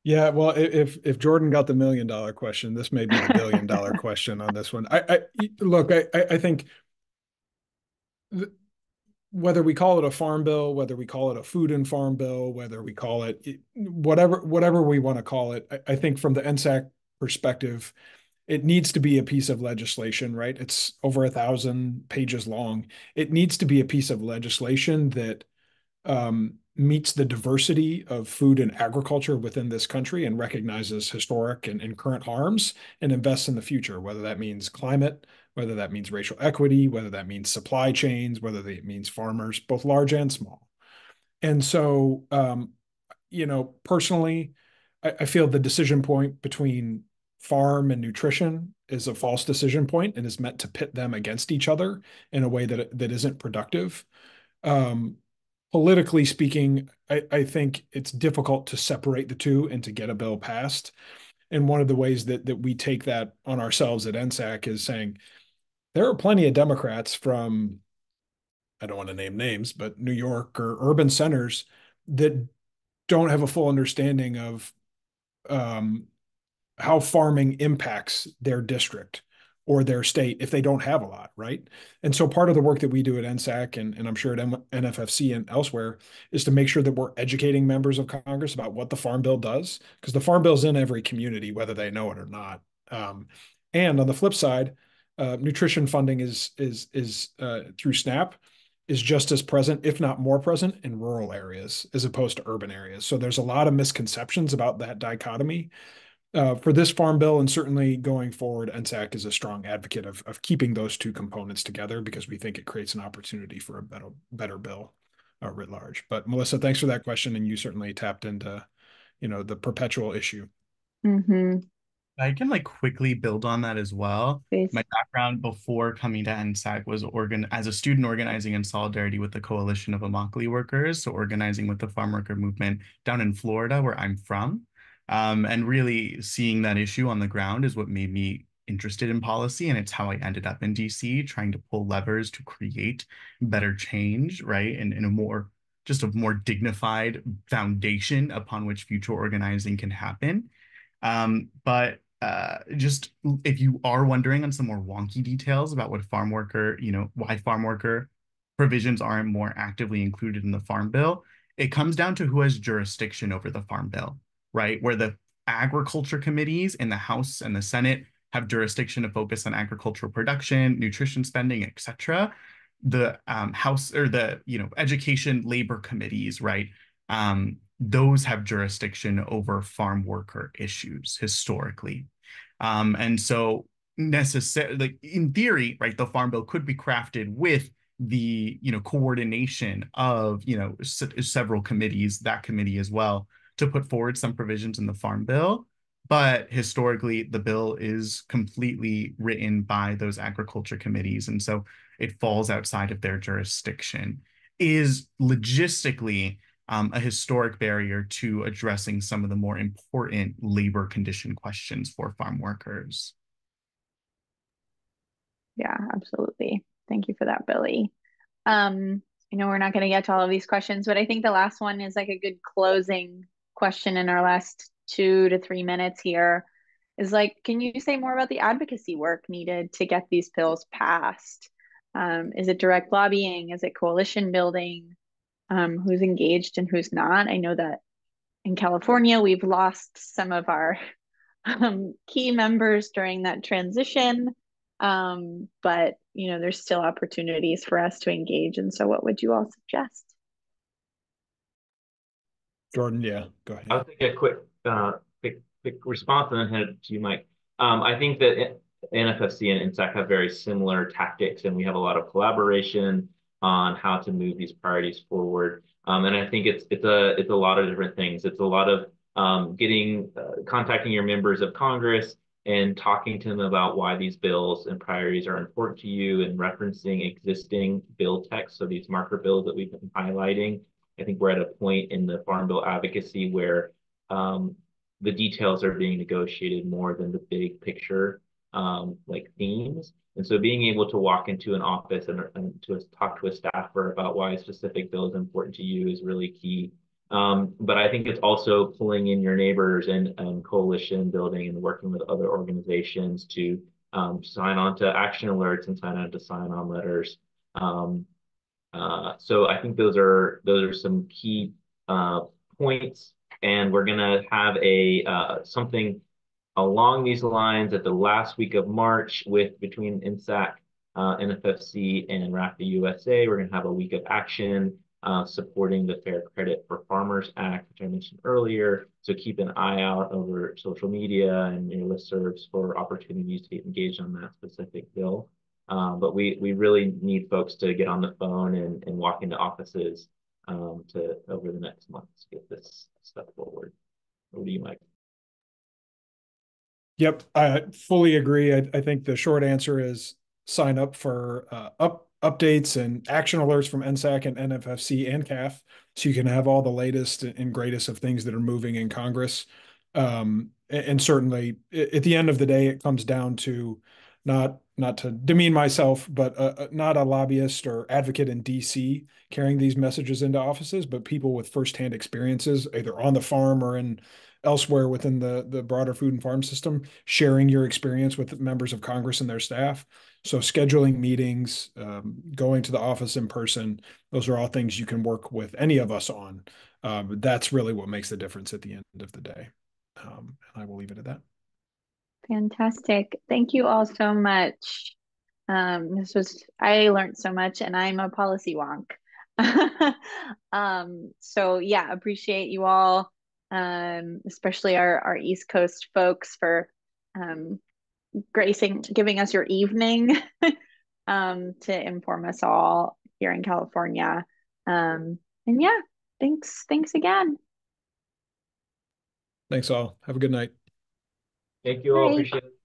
Speaker 3: Yeah, well, if Jordan got the $1 million question, this may be the $1 billion question on this one. I think whether we call it a farm bill, whether we call it a food and farm bill, whether we call it whatever we want to call it, I think from the NSAC perspective, it needs to be a piece of legislation, right? It's over 1,000 pages long. It needs to be a piece of legislation that meets the diversity of food and agriculture within this country and recognizes historic and current harms and invests in the future, whether that means climate, whether that means racial equity, whether that means supply chains, whether that means farmers, both large and small. And so, personally, I feel the decision point between farm and nutrition is a false decision point and is meant to pit them against each other in a way that isn't productive. Politically speaking, I think it's difficult to separate the two and to get a bill passed. And one of the ways that we take that on ourselves at NSAC is saying there are plenty of Democrats from, I don't want to name names, but New York or urban centers that don't have a full understanding of how farming impacts their district or their state if they don't have a lot, right? And so part of the work that we do at NSAC and I'm sure at NFFC and elsewhere is to make sure that we're educating members of Congress about what the Farm Bill does, because the Farm Bill is in every community, whether they know it or not. And on the flip side, nutrition funding is through SNAP is just as present, if not more present, in rural areas as opposed to urban areas. So there's a lot of misconceptions about that dichotomy. For this farm bill, and certainly going forward, NSAC is a strong advocate of keeping those two components together because we think it creates an opportunity for a better bill writ large. But Melissa, thanks for that question, and you certainly tapped into, the perpetual issue.
Speaker 2: Mm-hmm.
Speaker 4: I can like quickly build on that as well.
Speaker 2: Please.
Speaker 4: My background before coming to NSAC was as a student organizing in solidarity with the Coalition of Immokalee Workers, so organizing with the farm worker movement down in Florida, where I'm from. And really seeing that issue on the ground is what made me interested in policy, and it's how I ended up in DC, trying to pull levers to create better change, right? And in a more just a more dignified foundation upon which future organizing can happen. But just if you are wondering on some more wonky details about what farm worker, why farm worker provisions aren't more actively included in the Farm Bill, it comes down to who has jurisdiction over the Farm Bill, right? Where the agriculture committees in the House and the Senate have jurisdiction to focus on agricultural production, nutrition spending, etc. The House or the education labor committees, right? Those have jurisdiction over farm worker issues historically. And so necessarily, like in theory, right, the Farm Bill could be crafted with the coordination of several committees, that committee as well, to put forward some provisions in the Farm Bill. But historically, the bill is completely written by those agriculture committees, and so it falls outside of their jurisdiction. Is logistically a historic barrier to addressing some of the more important labor condition questions for farm workers.
Speaker 2: Yeah, absolutely. Thank you for that, Billy. I know we're not going to get to all of these questions, but I think the last one is like a good closing question in our last 2 to 3 minutes here. Is like, can you say more about the advocacy work needed to get these bills passed? Is it direct lobbying? Is it coalition building? Who's engaged and who's not? I know that in California, we've lost some of our key members during that transition. But there's still opportunities for us to engage. And so what would you all suggest?
Speaker 3: Jordan, yeah, go ahead.
Speaker 5: I'll take a quick response and then head to you, Mike. I think that NFFC and NSAC have very similar tactics, and we have a lot of collaboration on how to move these priorities forward. And I think it's a lot of different things. It's a lot of contacting your members of Congress and talking to them about why these bills and priorities are important to you, and referencing existing bill text. So these marker bills that we've been highlighting, I think we're at a point in the Farm Bill advocacy where the details are being negotiated more than the big picture like themes. And so being able to walk into an office and to talk to a staffer about why a specific bill is important to you is really key. But I think it's also pulling in your neighbors and coalition building and working with other organizations to sign on to action alerts and sign on to sign-on letters. So I think those are some key points, and we're gonna have something along these lines at the last week of March between NSAC, NFFC, and RAFTA USA. We're gonna have a week of action supporting the Fair Credit for Farmers Act, which I mentioned earlier. So keep an eye out over social media and your listservs for opportunities to get engaged on that specific bill. But we really need folks to get on the phone and walk into offices over the next month to get this stuff forward. Over to you, Mike.
Speaker 3: Yep, I fully agree. I think the short answer is sign up for updates and action alerts from NSAC and NFFC and CAF, so you can have all the latest and greatest of things that are moving in Congress. And certainly, at the end of the day, it comes down to not to demean myself, but not a lobbyist or advocate in DC carrying these messages into offices, but people with firsthand experiences, either on the farm or in elsewhere within the broader food and farm system, sharing your experience with members of Congress and their staff. So scheduling meetings, going to the office in person, those are all things you can work with any of us on. That's really what makes the difference at the end of the day. And I will leave it at that.
Speaker 2: Fantastic. Thank you all so much. I learned so much, and I'm a policy wonk. So yeah, appreciate you all, especially our East Coast folks for giving us your evening to inform us all here in California. And yeah, thanks again.
Speaker 3: Thanks all. Have a good night.
Speaker 5: Thank you all.
Speaker 2: Bye.
Speaker 5: Appreciate it.